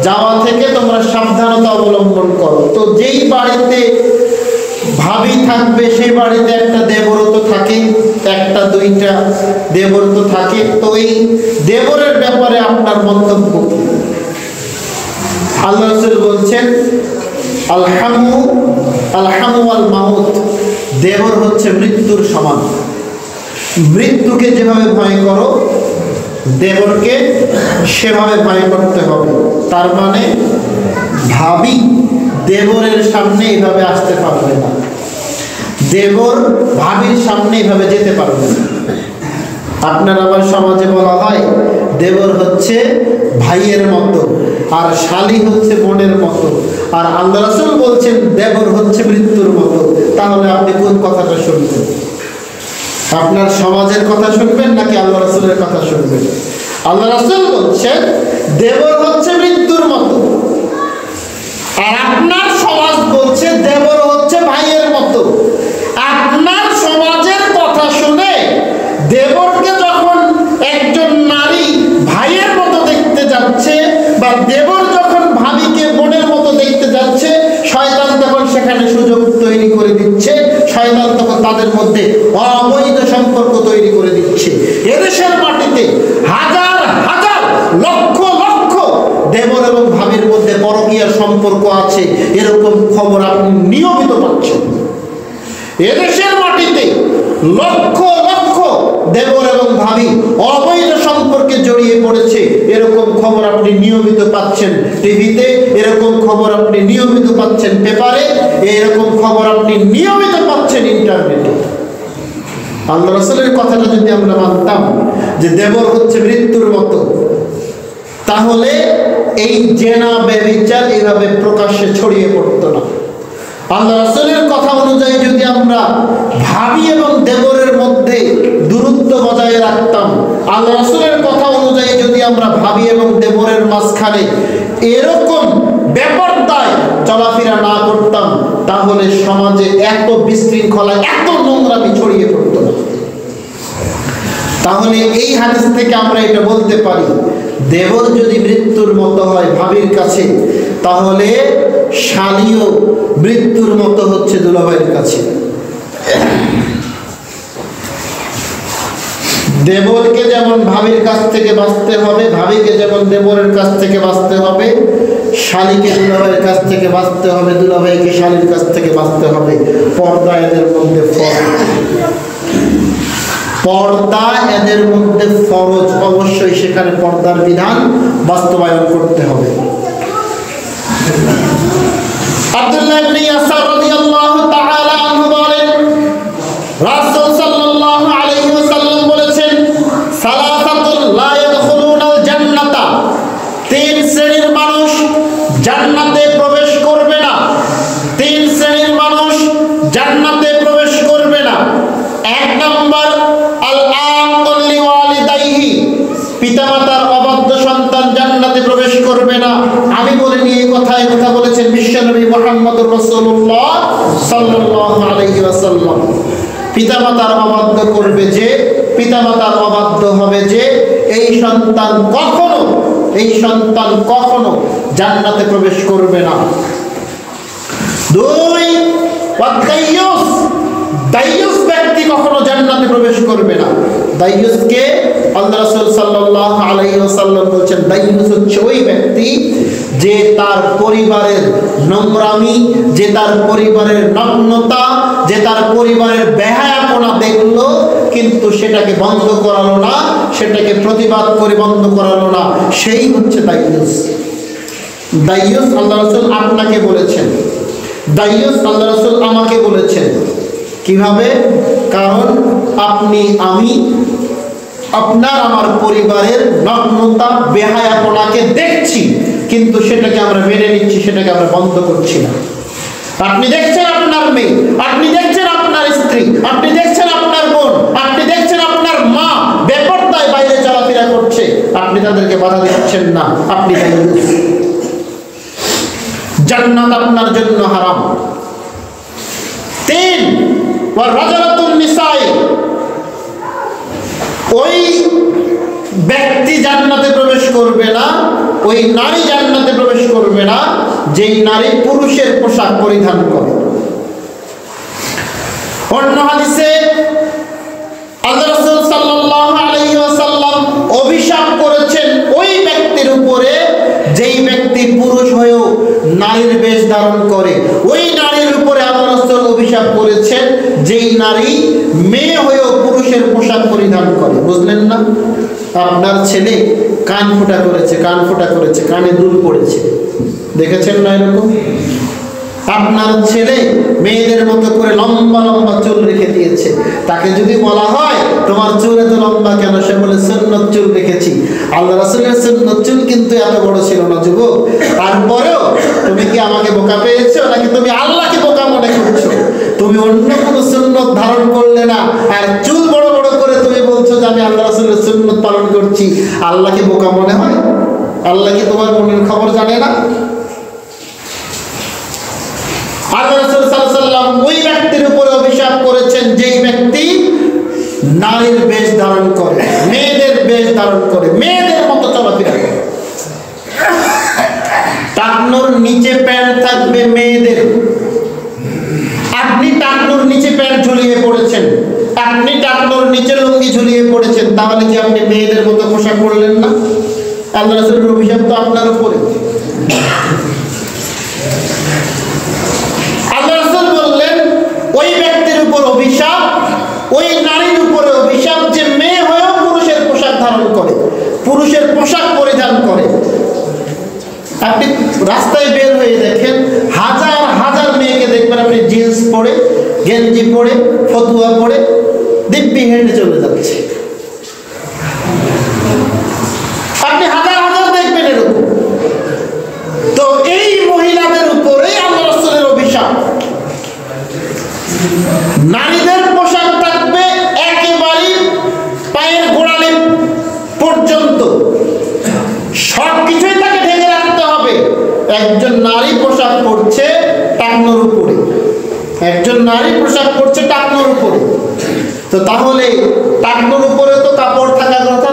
যাওয়া থেকে তোমরা সাবধানতা অবলম্বন করো। তো যেই বাড়িতে ভাবি থাকবে সেই বাড়িতে একটা দেবরও তো থাকে, একটা দুইটা দেবর তো থাকে। তো এই দেবরের ব্যাপারে আপনার মন্তব্য কি? আল্লাহ রাসূল বলছেন, আলহামু আল মাউত, দেবর হচ্ছে মৃত্যুর সমান। মৃত্যুকে যেভাবে ভয় করো, দেবরকে সেভাবে ভয় করতে হবে। তার মানে ভাবি দেবরের সামনে এইভাবে আসতে পারবে না, দেবর ভাবির সামনে এইভাবে যেতে পারবে না। আপনার আবার সমাজে বলা হয় দেবর হচ্ছে ভাইয়ের মতো আর শালী হচ্ছে বোনের মতো, আর আল্লাহ রাসূল বলছেন দেবর হচ্ছে মৃত্যুর মতো। তাহলে আপনি কোন কথাটা শুনবেন? আপনার সমাজের কথা শুনবেন নাকি আল্লাহ রাসূলের কথা শুনবেন? আল্লাহ রাসূল বলছেন দেবর হচ্ছে মৃত্যুর মতো, আর আপনার সমাজ বলছে দেবর হচ্ছে ভাইয়ের মতো। আপনার সমাজের কথা শুনে দেবরকে যখন একজন নারী ভাইয়ের মতো দেখতে যাচ্ছে, বা দেবর যখন ভাবিকে বোনের মতো দেখতে যাচ্ছে, শয়তান তখন সেখানে সুযোগ তৈরি করে দিচ্ছে। শয়তান তখন তাদের মধ্যে অবৈধ সম্পর্ক তৈরি করে দিচ্ছে। এদেশের মাটিতে হাজার হাজার লক্ষ লক্ষ দেবর এবং ভাবির মধ্যে পরকীয়ার সম্পর্ক আছে, এরকম খবর আপনি নিয়মিত পাচ্ছেন। এদেশের মাটিতে লক্ষ লক্ষ দেবর এবং ভাবি অবৈধ সম্পর্কে জড়িয়ে পড়েছে, এরকম খবর আপনি নিয়মিত পাচ্ছেন টিভিতে, এরকম খবর আপনি নিয়মিত পাচ্ছেন পেপারে, এরকম খবর আপনি নিয়মিত পাচ্ছেন ইন্টারনেটে। আল্লাহ রাসূলের কথাটা যদি আমরা মানতাম যে দেবর হচ্ছে মৃত্যুর মতো, তাহলে এই জেনা ব্যভিচার এভাবে প্রকাশ্যে ছড়িয়ে পড়তো না। আল্লাহ রাসূলের কথা অনুযায়ী যদি আমরা ভাবি এবং দেবরের মধ্যে দূরত্ব বজায় রাখতাম, আল্লাহ রাসূলের কথা অনুযায়ী যদি আমরা ভাবি এবং দেবরের মাঝখানে এরকম বেপরদায় চলাফেরা না করতাম, তাহলে সমাজে এত বিশৃঙ্খলা, এত নোংরামি ছড়িয়ে পড়তো না। তাহলে এই হাদিস থেকে আমরা এটা বলতে পারি, দেবর যদি মৃত্যুর মতো হয় ভাবির কাছে, তাহলে শালীও মৃত্যুর মতো হচ্ছে দুলাভাইয়ের কাছে। দেবরকে যেমন ভাবির কাছ থেকে বাঁচতে হবে, ভাবিকে যেমন দেবরের কাছ থেকে বাঁচতে হবে, শালীকে দুলাভাইয়ের কাছ থেকে বাঁচতে হবে, দুলাভাইকে শালীর কাছ থেকে বাঁচতে হবে। পর্দা এদের মধ্যে ফরক। পর্দা এদের মধ্যে ফরজ, অবশ্যই সেখানে পর্দার বিধান বাস্তবায়ন করতে হবে। আব্দুল্লাহ ইবনে ইয়াসার রাদিয়াল্লাহু তাআলা আনহু বলেন, রাসূল সাল্লাল্লাহু আলাইহি ওয়াসাল্লাম বলেছেন, সালাসাতুল লা ইয়াদখুলুনাল জান্নাতা, তিন শ্রেণীর মানুষ জান্নাতে প্রবেশ করবে না। তিন শ্রেণীর মানুষ জান্নাতে প্রবেশ করবে না। এক নম্বর, আল আকুল লিওয়ালিদাইহি, পিতামাতার অবাধ্য সন্তান জান্নাতে প্রবেশ করবে না। আমি বলিনি এই কথা বলেছেন বিশ্বনবী মুহাম্মদুর রাসূলুল্লাহ সাল্লাল্লাহু আলাইহি ওয়াসাল্লাম। পিতামাতার অবাধ্য করবে যে, পিতামাতার অবাধ্য হবে যে, এই সন্তান কখনো জান্নাতে প্রবেশ করবে না। দুই, দাইয়ুস ব্যক্তি কখনো জান্নাতে প্রবেশ করবে না। দাইয়ুসকে আল্লাহ রাসূল সাল্লাল্লাহু আলাইহি ওয়াসাল্লাম বলেছেন, দাইয়ুস হচ্ছে ওই ব্যক্তি যে তার পরিবারের নোংরামি, যে তার পরিবারের নগ্নতা, যে তার পরিবারের বেহায়াপনা দেখলো কিন্তু সেটাকে বন্ধ করালো না, সেটাকে প্রতিবাদ করে বন্ধ করালো না, সেই হচ্ছে দাইয়ুস। দাইয়ুস আল্লাহ রাসূল আপনাকে বলেছেন, দাইয়ুস আল্লাহ রাসূল আমাকে বলেছেন। কিভাবে? কারণ আপনি আমি আপনার আমার পরিবারের নগ্নতা বেহায়াপনাকে দেখছি কিন্তু সেটাকে আমরা মেনে নিচ্ছি, সেটাকে আমরা বন্ধ করছি না। আপনি দেখছেন আপনার মেয়ে, আপনি দেখছেন আপনার স্ত্রী, আপনি দেখছেন আপনার বোন, আপনি দেখছেন আপনার মা বেপরদায় বাইরে চলাফেরা করছে, আপনি তাদেরকে বাধা দিচ্ছেন না, আপনি জান্নাত আপনার জন্য হারাম। তিন, ওয়ারাজাতুন নিসাই, ওই ব্যক্তি জান্নাতে প্রবেশ করবে না, ওই নারী জান্নাতে প্রবেশ করবে না যেই নারী পুরুষের পোশাক পরিধান করে। অন্য হাদিসে আল্লাহ রাসূল সাল্লাল্লাহু আলাইহি ওয়াসাল্লাম অভিশাপ করেছেন ওই ব্যক্তির উপরে যেই ব্যক্তি পুরুষ হয়েও নারীর বেশ ধারণ করে। ওই নারীর উপরে আল্লাহ রাসূল অভিশাপ করেছেন যেই নারী মেয়ে হয়েও পুরুষের পোশাক পরিধান করে। বুঝলেন না? আপনার ছেলে কান ফোঁটা করেছে, কানে দুল পড়েছে, দেখেছেন না এরকম? আপনার ছেলে মেয়েদের মতো করে লম্বা লম্বা চুল রেখে দিয়েছে, তাকে যদি বলা হয় তোমার চুল এত লম্বা কেন, সে বলে সুন্নত চুল রেখেছি। আল্লাহ রাসূলের সুন্নত চুল কিন্তু এত বড় ছিল না যুবক, তারপরেও তুমি কি আমাকে বোকা পেয়েছো নাকি তুমি আল্লাহকে বোকা মনে করছো? তুমি অন্য কোনো সুন্নত ধারণ করলে না, আর চুল বড় বড় করে তুমি বলছো যে আমি আল্লাহ রাসূলের সুন্নত পালন করছি। আল্লাহকে বোকা মনে হয়? আল্লাহ কি তোমার মনের খবর জানে না? আল্লাহ রাসূল সাল্লাল্লাহু আলাইহি ওয়াসাল্লাম ওই ব্যক্তির উপরে অভিশাপ করেছেন যেই ব্যক্তি নারীর বেশ ধারণ করে, মেয়েদের বেশ ধারণ করে, মেয়েদের মতো চলাফেরা করে। টাকনোর নিচে প্যান্ট থাকবে মেয়েদের। আপনি টাকনোর নিচে প্যান্ট ঝুলিয়ে পড়েছেন, আপনি টাকনোর নিচে লুঙ্গি ঝুলিয়ে পড়েছেন, তাহলে কি আপনি মেয়েদের মতো পোশাক পরলেন না? আল্লাহ রাসূলের অভিশাপ তো আপনার উপরে। আল্লাহ রাসূল বললেন ওই ব্যক্তির উপর অভিশাপ, ওই নারীর উপরে অভিশাপ যে মেয়ে হয়েও পুরুষের পোশাক ধারণ করে, পুরুষের পোশাক পরিধান করে। আপনি রাস্তায় বের হয়ে দেখেন হাজার হাজার মেয়েকে দেখবেন আপনি জিন্স পরে, গেঞ্জি পরে, ফতুয়া পরে দিব্যি হেঁটে চলে যাচ্ছে। আপনি হাজার হাজার দেখবেন এরকম। তো এই মহিলাদের উপরে আল্লাহ রাসূলের অভিশাপ। নারীদের পোশাক থাকবে একেবারে পায়ের গোড়ালি পর্যন্ত, সবকিছুই তাকে ঢেকে রাখতে হবে। একজন নারী পোশাক পরছে টাকনোর উপরে, একজন নারী পোশাক পরছে টাকনোর উপরে, তো তাহলে টাকনোর উপরে তো কাপড় থাকার কথা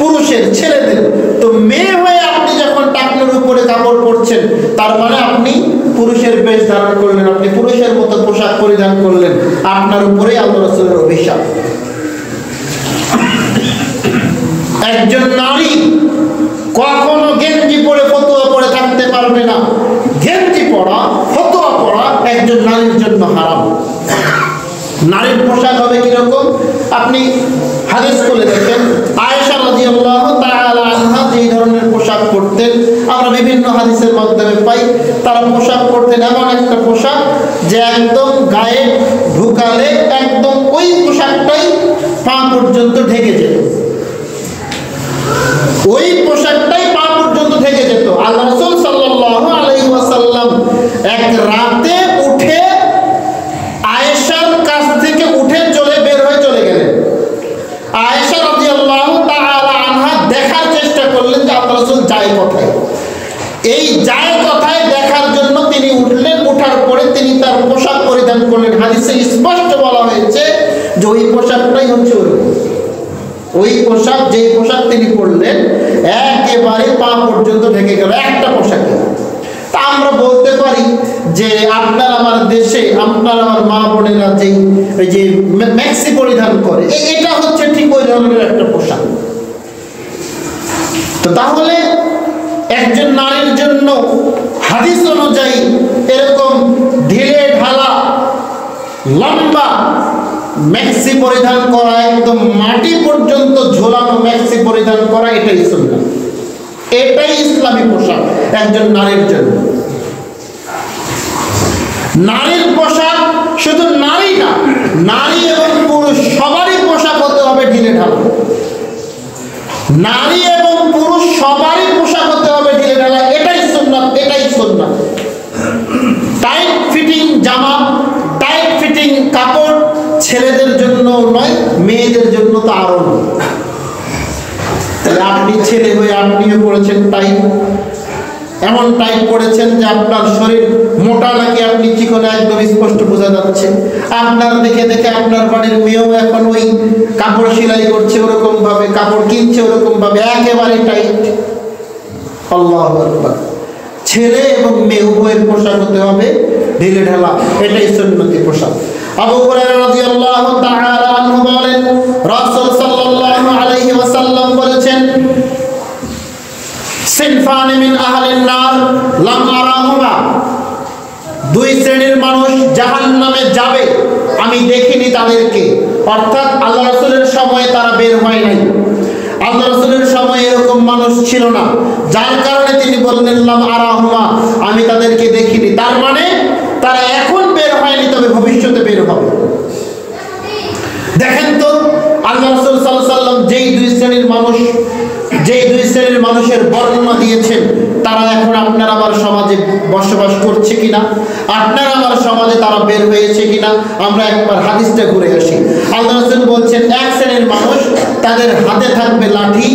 পুরুষের, ছেলেদের। তো মেয়ে হয়ে আপনি যখন টাকনোর উপরে কাপড় পরছেন, তার মানে আপনি পুরুষের বেশ ধারণ করলেন, আপনি পুরুষের মতো পোশাক পরিধান করলেন, আপনার উপরেই আল্লাহ রাসূলের অভিশাপ। একজন নারী কখনো গেঞ্জি পরে ফতুয়া পরে থাকতে পারবে না। গেঞ্জি পরা, ফতুয়া পরা একজন নারীর জন্য হারাম। নারীর পোশাক হবে কিরকম? আপনি হাদিস খুলে দেখেন, আয়েশা রাদিয়াল্লাহু তাআলা আনহা যে ধরনের পোশাক পরতেন আমরা বিভিন্ন হাদিসের মাধ্যমে পাই। তারা পোশাক পরতেন এমন একটা পোশাক যে একদম গায়ে ঢুকালে একদম ওই পোশাকটাই পা পর্যন্ত ঢেকে যেত, ওই পোশাকটাই পা পর্যন্ত ঢেকে যেত। আল্লাহ রাসূল সাল্লাল্লাহু আলাইহি ওয়াসাল্লাম এক রাতে উঠে আয়েশার কাছ থেকে উঠে বের হয়ে চলে গেলেন। আয়েশা রাদিয়াল্লাহু তাআলা আনহা দেখার চেষ্টা করলেন যে আল্লাহ রাসূল যায় কোথায়। এই যায় কোথায় দেখার জন্য তিনি উঠলেন, ওঠার পরে তিনি তার পোশাক পরিধান করলেন। হাদিসে স্পষ্ট বলা হয়েছে যে ওই পোশাকটাই হচ্ছে ওই পোশাক, যেই পোশাক তিনি পরলেন একেবারে পা পর্যন্ত ঢেকে গেল একটা পোশাকে। তা আমরা বলতে পারি যে আপনার আমার দেশে আপনার আমার মা বোনেরা যে ম্যাক্সি পরিধান করে এটা হচ্ছে ঠিক ওই ধরনের একটা পোশাক। তো তাহলে একজন নারীর জন্য হাদিস অনুযায়ী এরকম ঢিলে ঢালা লম্বা ম্যাক্সি পরিধান করা, একদম মাটি পর্যন্ত ঝোলানো ম্যাক্সি পরিধান করা, এটাই সুন্নাহ, এটাই ইসলামী পোশাক একজন নারীর জন্য। নারীর পোশাক শুধু নারী না, নারী এবং পুরুষ সবারই পোশাক হতে হবে ঢিলে ঢালা। নারী এবং পুরুষ সবারই পোশাক হতে হবে ঢিলে ঢালা, এটাই সুন্নাত, এটাই সুন্নাত। টাইট ফিটিং জামা, টাইট ফিটিং কাপড় ছেলেদের জন্য নয়, মেয়েদের জন্য তো আরো নয়। তাহলে আপনি ছেলে হয়ে আপনিও পড়েছেন টাইট, এমন টাইট পড়েছেন যে আপনার শরীর মোটা নাকি আপনি চিকন একদম স্পষ্ট বোঝা যাচ্ছে। আপনার দেখে দেখে আপনার বাড়ির মেয়েও এখন ওই কাপড় সেলাই করছে ওরকম ভাবে, কাপড় কিনছে ওরকম ভাবে, একেবারে টাইট। আল্লাহু আকবার। ছেলে এবং মেয়ে উভয়ের পোশাক হতে হবে ঢিলে ঢালা, এটাই সুন্নতি পোশাক। আবু হুরায়রা রাদিয়াল্লাহু তাআলা আনহু বলেন, রাসূল সাল্লাল্লাহু আলাইহি ওয়াসাল্লাম বলেছেন, সিনফানি মিন আহলিন নার লাম আরাহুমা, দুই শ্রেণীর মানুষ জাহান্নামে যাবে আমি দেখিনি তাদেরকে। অর্থাৎ আল্লাহ রাসূলের সময়ে তারা বের হয় নাই, আল্লাহ রাসূলের সময়ে এরকম মানুষ ছিল না, যার কারণে তিনি বললেন লাম আরাহুমা, আমি তাদেরকে দেখিনি। তার মানে তারা এখন বের হয়নি, তবে ভবিষ্যতে বের হবে। দেখেন তো আল্লাহ রাসূল সাল্লাল্লাহু আলাইহি ওয়াসাল্লাম যেই দুই শ্রেণীর মানুষের বর্ণনা দিয়েছেন, তারা এখন আপনার আমার সমাজে বসবাস করছে কিনা, আপনার আমার সমাজে তারা বের হয়েছে কিনা, আমরা একবার হাদিসটা ঘুরে আসি। আল্লাহ রাসূল বলছেন, এক শ্রেণীর মানুষ তাদের হাতে থাকবে লাঠি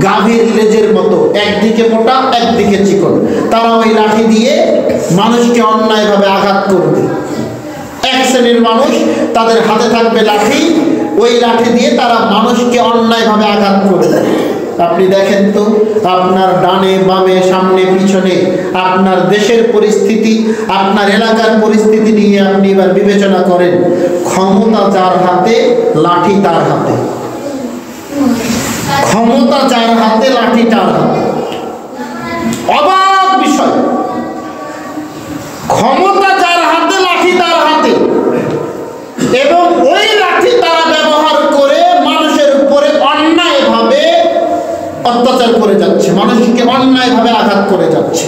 গাভীর লেজের মতো, একদিকে মোটা একদিকে চিকন, তারা ওই লাঠি দিয়ে মানুষকে অন্যায়ভাবে আঘাত করবে। এক শ্রেণীর মানুষ তাদের হাতে থাকবে লাঠি, ওই লাঠি দিয়ে তারা মানুষকে অন্যায়ভাবে আঘাত করবে। আপনি দেখেন তো আপনার ডানে বামে সামনে পিছনে আপনার দেশের পরিস্থিতি, আপনার এলাকার পরিস্থিতি নিয়ে আপনি এবার বিবেচনা করেন। ক্ষমতা যার হাতে লাঠি তার হাতে, ক্ষমতা যার হাতে লাঠি তার হাতে। অবাক বিষয়, ক্ষমতা যার হাতে লাঠি তার হাতে, এবং ওই লাঠি তারা ব্যবহার করে মানুষের উপরে অন্যায়ভাবে অত্যাচার করে যাচ্ছে, মানুষকে অন্যায়ভাবে আঘাত করে যাচ্ছে।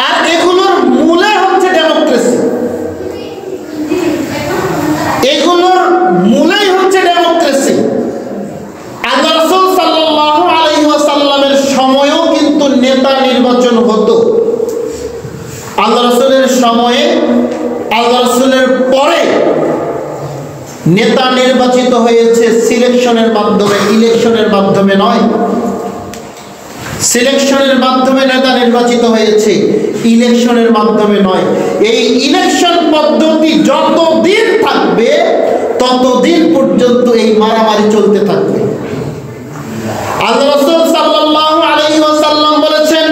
আর এগুলোর মূলে হচ্ছে ডেমোক্রেসি, এগুলোর মূলেই হচ্ছে ডেমোক্রেসি। আল্লাহ রাসূল সাল্লাল্লাহু আলাইহি ওয়াসাল্লামের সময়ও কিন্তু নেতা নির্বাচন হতো। আল্লাহ রাসূলের সময়ে, আল্লাহ রাসূলের পরে নেতা নির্বাচিত হয়েছে সিলেকশনের মাধ্যমে, ইলেকশনের মাধ্যমে নয়। সিলেকশনের মাধ্যমে নেতা নির্বাচিত হয়েছে, ইলেকশনের মাধ্যমে নয়। এই ইলেকশন পদ্ধতি যতদিন থাকবে ততদিন পর্যন্ত এই মারামারি চলতে থাকবে। আল্লাহ রাসূল সাল্লাল্লাহু আলাইহি ওয়াসাল্লাম বলেছেন,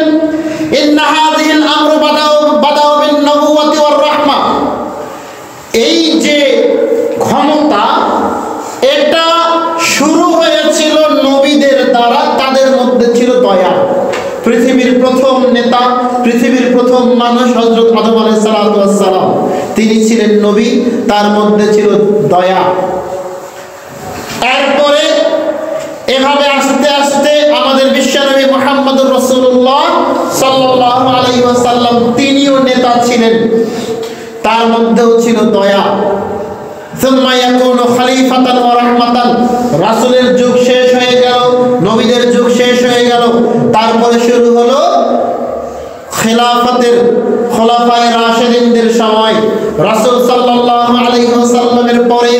ইন্না হাযিহিল আমরু বাদাউ বিন নবুওয়াতি ওয়ার রাহমা, এই যে ক্ষমতা এটা শুরু হয়েছিল নবীদের দ্বারা, তাদের মধ্যে ছিল দয়া। পৃথিবীর প্রথম নেতা, পৃথিবীর প্রথম মানুষ হযরত আদম আলাইহিস সালাম, তিনি ছিলেন নবী, তার মধ্যে ছিল দয়া। মুহাম্মদুর রাসূলুল্লাহ সাল্লাল্লাহু আলাইহি ওয়াসাল্লাম তিনিও নেতা ছিলেন, তার মধ্যেও ছিল দয়া। সুম্মা ইয়াকুনু খলিফাতান ওয়া রাহমাতান, রাসূলের যুগ শেষ হয়ে গেল, নবীদের যুগ শেষ হয়ে গেল, তারপরে শুরু হলো খেলাফতের খোলাফায়ে রাশিদিনদের সময়। রাসূল সাল্লাল্লাহু আলাইহি ওয়াসাল্লামের পরে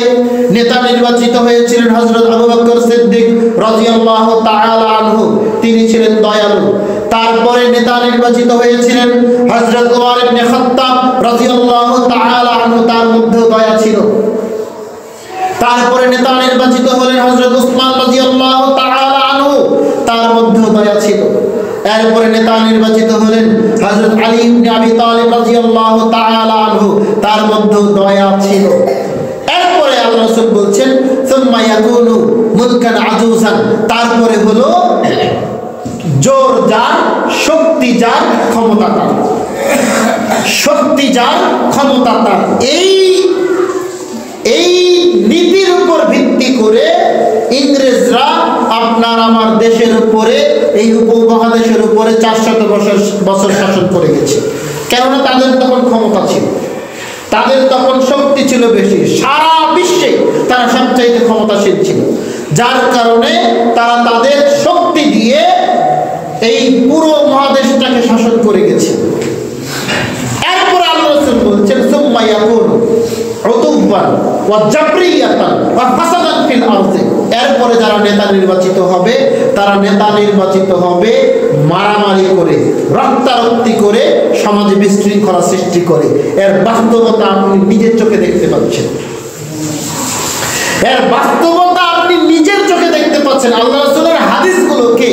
নেতা নির্বাচিত হয়েছিলেন হযরত আবু বকর সিদ্দিক রাদিয়াল্লাহু তাআলা আনহু, তিনি ছিলেন দয়ালু। তারপরে নেতা নির্বাচিত হয়েছিলেন হযরত ওমর ইবনে খাত্তাব রাদিয়াল্লাহু তাআলা আনহু, তার মধ্যে দয়া ছিল। তারপরে নেতা নির্বাচিত হলেন হযরত উসমান রাদিয়াল্লাহু তাআলা আনহু, তার মধ্যে দয়া ছিল। এরপরে নেতা নির্বাচিত হলেন হযরত আলী ইবনে আবি তালিব রাদিয়াল্লাহু তাআলা আনহু, তার মধ্যে দয়া ছিল। এরপরে আল্লাহ রাসূল বলছেন সুম্মা ইয়াকুনু মুলকান আজুজান, তারপরে হলো জোর যার, শক্তি যার, ক্ষমতা তার, শক্তি যার, ক্ষমতা তার। এই নীতির উপর ভিত্তি করে ইংরেজরা আপনার আমার দেশের উপরে, এই উপমহাদেশের উপরে 400 বছর শাসন করে গেছে। কেননা তাদের তখন ক্ষমতা ছিল, তাদের তখন শক্তি ছিল বেশি, সারা বিশ্বে তারা সবচাইতে ক্ষমতাশীল ছিল, যার কারণে তারা তাদের শক্তি দিয়ে এই পুরো মহাদেশটাকে শাসন করে গেছে। এরপর আল্লাহ রাসূল বলছেন সুম্মা ইয়াকুনু উতুবান ওয়া জাবরিয়াতান ওয়া ফাসাদান ফিল আরদি, এরপরে যারা নেতা নির্বাচিত হবে, তারা নেতা নির্বাচিত হবে মারামারি করে, রক্তারক্তি করে, সমাজে বিশৃঙ্খলা সৃষ্টি করে। এর বাস্তবতা আপনি নিজের চোখে দেখতে পাচ্ছেন, এর বাস্তবতা আপনি নিজের চোখে দেখতে পাচ্ছেন। আল্লাহ রাসূলের হাদিসগুলোকে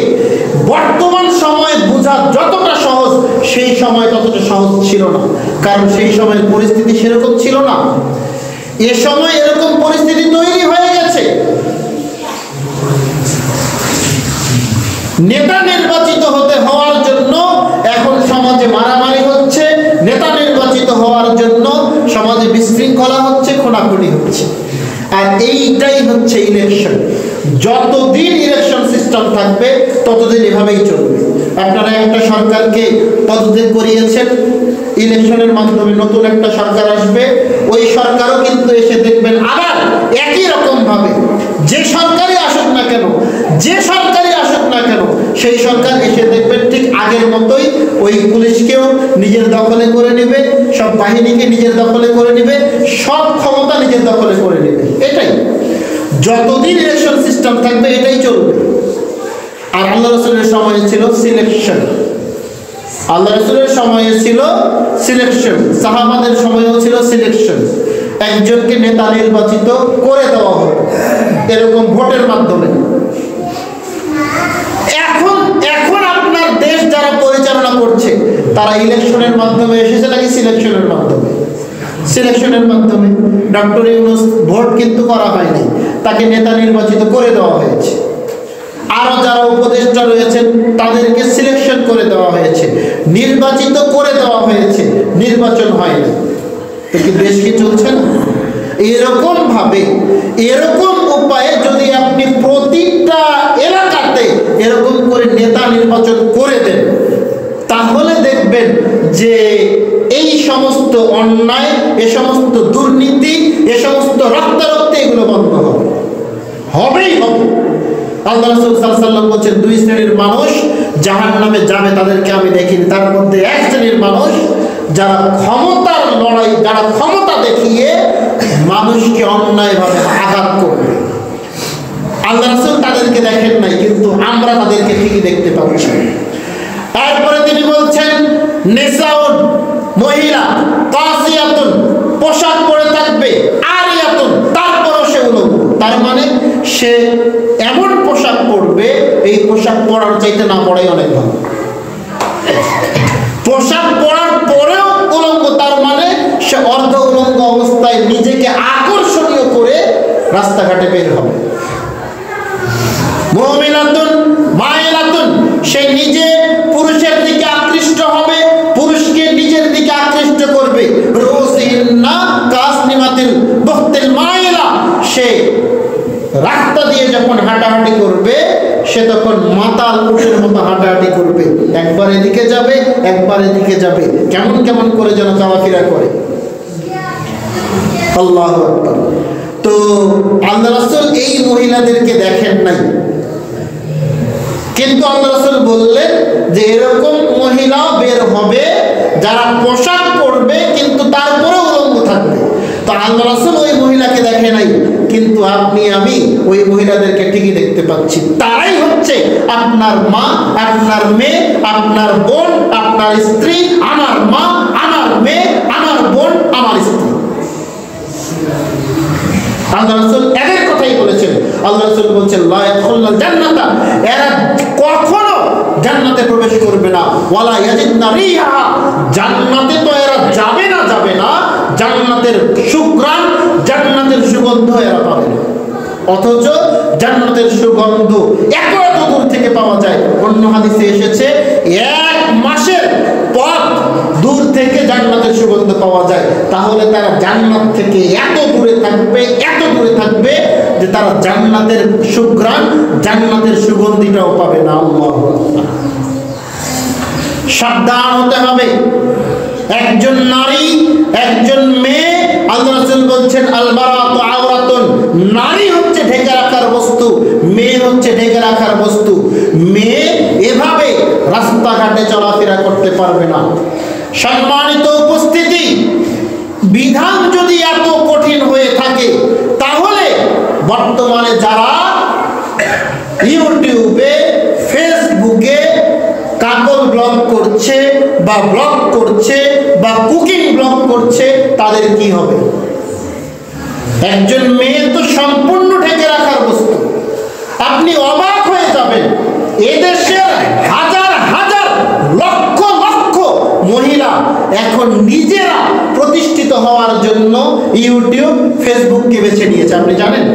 বর্তমান সময়ে বোঝা যতটা সহজ, সেই সময় ততটা সহজ ছিল না, কারণ সেই সময়ের পরিস্থিতি সেরকম ছিল না। এ সময় এরকম পরিস্থিতি তৈরি হয়ে গেছে। নেতা নির্বাচিত হওয়ার জন্য এখন সমাজে মারামারি হচ্ছে, নেতা নির্বাচিত হওয়ার জন্য সমাজে বিশৃঙ্খলা হচ্ছে, খুনাখুনি হচ্ছে। আর এইটাই হচ্ছে ইলেকশন। যতদিন ইলেকশন সিস্টেম থাকবে ততদিন এভাবেই চলবে। আপনারা একটা সরকারকে পদত্যাগ করিয়েছেন, ইলেকশনের মাধ্যমে নতুন একটা সরকার আসবে, ওই সরকারও কিন্তু এসে দেখবেন আবার একই রকম ভাবে, যে সরকারই আসুক না কেন, যে সরকারই আসুক না কেন, সেই সরকার এসে দেখবেন ঠিক আগের মতোই ওই পুলিশকেও নিজের দখলে করে নেবে, সব বাহিনীকে নিজের দখলে করে নেবে, সব ক্ষমতা নিজের দখলে করে নেবে। এটাই যতদিন ইলেকশন সিস্টেম থাকবে এটাই চলবে। আর আল্লাহ রাসূলের সময়ে ছিল সিলেকশন, আল্লাহ রাসূলের সময়ে ছিল সিলেকশন, সাহাবাদের সময়েও ছিল সিলেকশন। একজনকে নেতা নির্বাচিত করে দেওয়া হলো এরকম ভোটের মাধ্যমে। এখন আপনার দেশ যারা পরিচালনা করছে তারা ইলেকশনের মাধ্যমে এসেছে নাকি সিলেকশনের মাধ্যমে? সিলেকশনের মাধ্যমে। ডক্টর ইউনূস ভোট কিন্তু করা হয়নি, তাকে নেতা নির্বাচিত করে দেওয়া হয়েছে। আরো যারা উপদেষ্টা রয়েছেন তাদেরকে সিলেকশন করে দেওয়া হয়েছে, নির্বাচিত করে দেওয়া হয়েছে, নির্বাচন হয়নি। তো কি দেশ কি চলছে না? এরকম ভাবে, এরকম উপায়ে যদি আপনি প্রতিটা এলাকাতে এরকম করে নেতা নির্বাচন করে দেন, তাহলে দেখবেন যে এই সমস্ত অন্যায়, এ সমস্ত দুর্নীতি, এ সমস্ত রক্তারক্তি এগুলো বন্ধ হবে, হবেই হবে। আল্লাহ রাসূল সাল্লাল্লাহু আলাইহি ওয়াসাল্লাম বলেন দুই শ্রেণীর মানুষ জাহান্নামে যাবে, তাদেরকে আমি দেখিনি। তার মধ্যে এক শ্রেণীর মানুষ যারা ক্ষমতার লড়াই, যারা ক্ষমতা দেখিয়ে মানুষকে অন্যায়ভাবে আঘাত করবে। আল্লাহ রাসূল তাদেরকে দেখেন নাই, কিন্তু আমরা তাদেরকে ঠিকই দেখতে পাচ্ছি। তারপরে তিনি বলছেন নিসাউন, মহিলা, কাসিয়াতুন, পোশাক পরে থাকবে, আরিয়াতুন, তারপরও সে উলঙ্গ। তার মানে সে এমন পোশাক পরবে, এই পোশাক পরার চাইতে না পরাই অনেক ভালো। পোশাক পরার পরেও উলঙ্গ, তার মানে সে অর্ধ উলঙ্গ অবস্থায় নিজেকে আকর্ষণীয় করে রাস্তাঘাটে বের হবে। মুমিনাতুন মাইলাতুন, সে নিজে পুরুষের দিকে আকৃষ্ট হবে, পুরুষকে নিজের দিকে আকৃষ্ট করবে। রুসিন্না কাসনিমাতিল বুখতিল মাইলা, সে রাস্তা দিয়ে যখন হাঁটাহাঁটি করবে সে তখন মাথা মাতাল উটের মতো হাঁটাহাঁটি করবে, একবার এদিকে যাবে একবার এদিকে যাবে, কেমন কেমন করে যেন চলাফেরা করে। আল্লাহু আকবার। তো আল্লাহ রাসূল এই মহিলাদেরকে দেখেন নাই, কিন্তু আল্লাহ রাসূল বললেন যে এরকম মহিলা বের হবে যারা পোশাক পরবে কিন্তু তারপরে উলঙ্গ থাকবে। তো আল্লাহ রাসূল ওই মহিলাকে দেখে নাই, কিন্তু আপনি আমি ওই মহিলাদেরকে ঠিকই দেখতে পাচ্ছি। তারাই হচ্ছে আপনার মা, আপনার মেয়ে, আপনার বোন, আপনার স্ত্রী, আমার মা, আমার মেয়ে, আমার বোন, আমার স্ত্রী। আল্লাহ রাসূল এদের কথাই বলেছেন। আল্লাহ রাসূল বলেছেন লা ইয়াদখুলুল জান্নাতা, এরা কখনো জান্নাতে প্রবেশ করবে না। ওয়ালা ইয়াজিদনা রিহা, জান্নাতে তো এরা যাবে না জান্নাতের সুঘ্রাণ, জান্নাতের সুগন্ধ এরা পাবে না। অথচ জান্নাতের সুগন্ধ এত দূর থেকে পাওয়া যায়। অন্য হাদিসে এসেছে 1 মাসের পথ দূর থেকে জান্নাতের সুগন্ধ পাওয়া যায়। তাহলে তারা জান্নাত থেকে এত দূরে থাকবে যে তারা জান্নাতের সুঘ্রাণ, জান্নাতের সুগন্ধিটাও পাবে না। আল্লাহু আকবার। সাবধান হতে হবে। একজন নারী, একজন মেয়ে, আল্লাহ রাসূল বলছেন আল বারাতু আওরাতুন, নারী হচ্ছে ঢেকে রাখার বস্তু, মেয়ে হচ্ছে ঢেকে রাখার বস্তু। মেয়ে এভাবে রাস্তাঘাটে চলাফেরা করতে পারবে না। সম্মানিত উপস্থিতি, বিধান যদি এত কঠিন হয়ে থাকে, তাহলে বর্তমানে যারা ইউটিউবে, ফেসবুকে কাপল ব্লগ করছে বা ব্লগ করছে বা কুকিং ব্লগ করছে, তাদের কি হবে? একজন মেয়ে তো সম্পূর্ণ ঢেকে রাখার বস্তু। আপনি অবাক হয়ে যাবেন, এদেশের হাজার হাজার লক্ষ লক্ষ মহিলা এখন নিজেরা প্রতিষ্ঠিত হওয়ার জন্য ইউটিউব, ফেসবুককে বেছে নিয়েছে। আপনি জানেন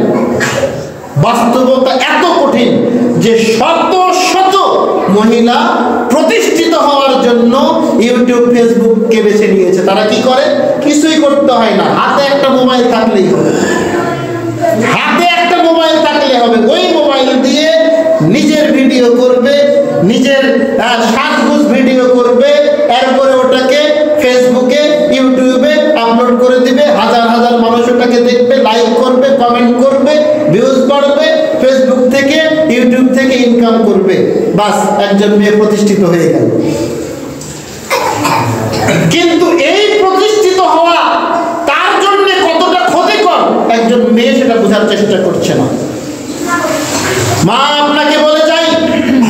বাস্তবতা এত কঠিন যে শত শত মহিলা প্রতিষ্ঠিত হওয়ার জন্য ইউটিউব, ফেসবুককে বেছে নিয়েছে। তারা কি করে? কিছুই করতে হয় না, হাতে একটা মোবাইল থাকলেই হবে। হাতে একটা মোবাইল থাকলে হবে, ওই মোবাইল দিয়ে নিজের ভিডিও করবে, নিজের সাজগোজ ভিডিও করবে, এরপরে ওটাকে ফেসবুকে, ইউটিউবে আপলোড করে দিবে। হাজার হাজার মানুষ ওটাকে দেখবে, লাইক করবে, কমেন্ট করবে, ভিউজ বাড়বে, ফেসবুক থেকে, ইউটিউব থেকে ইনকাম করবে। বাস, একজন মেয়ে প্রতিষ্ঠিত হয়ে গেল। কিন্তু এই প্রতিষ্ঠিত হওয়া তার জন্য কতটা ক্ষতিকর একজন মেয়ে সেটা বোঝার চেষ্টা করছে না। মা আপনাকে বলে যাই,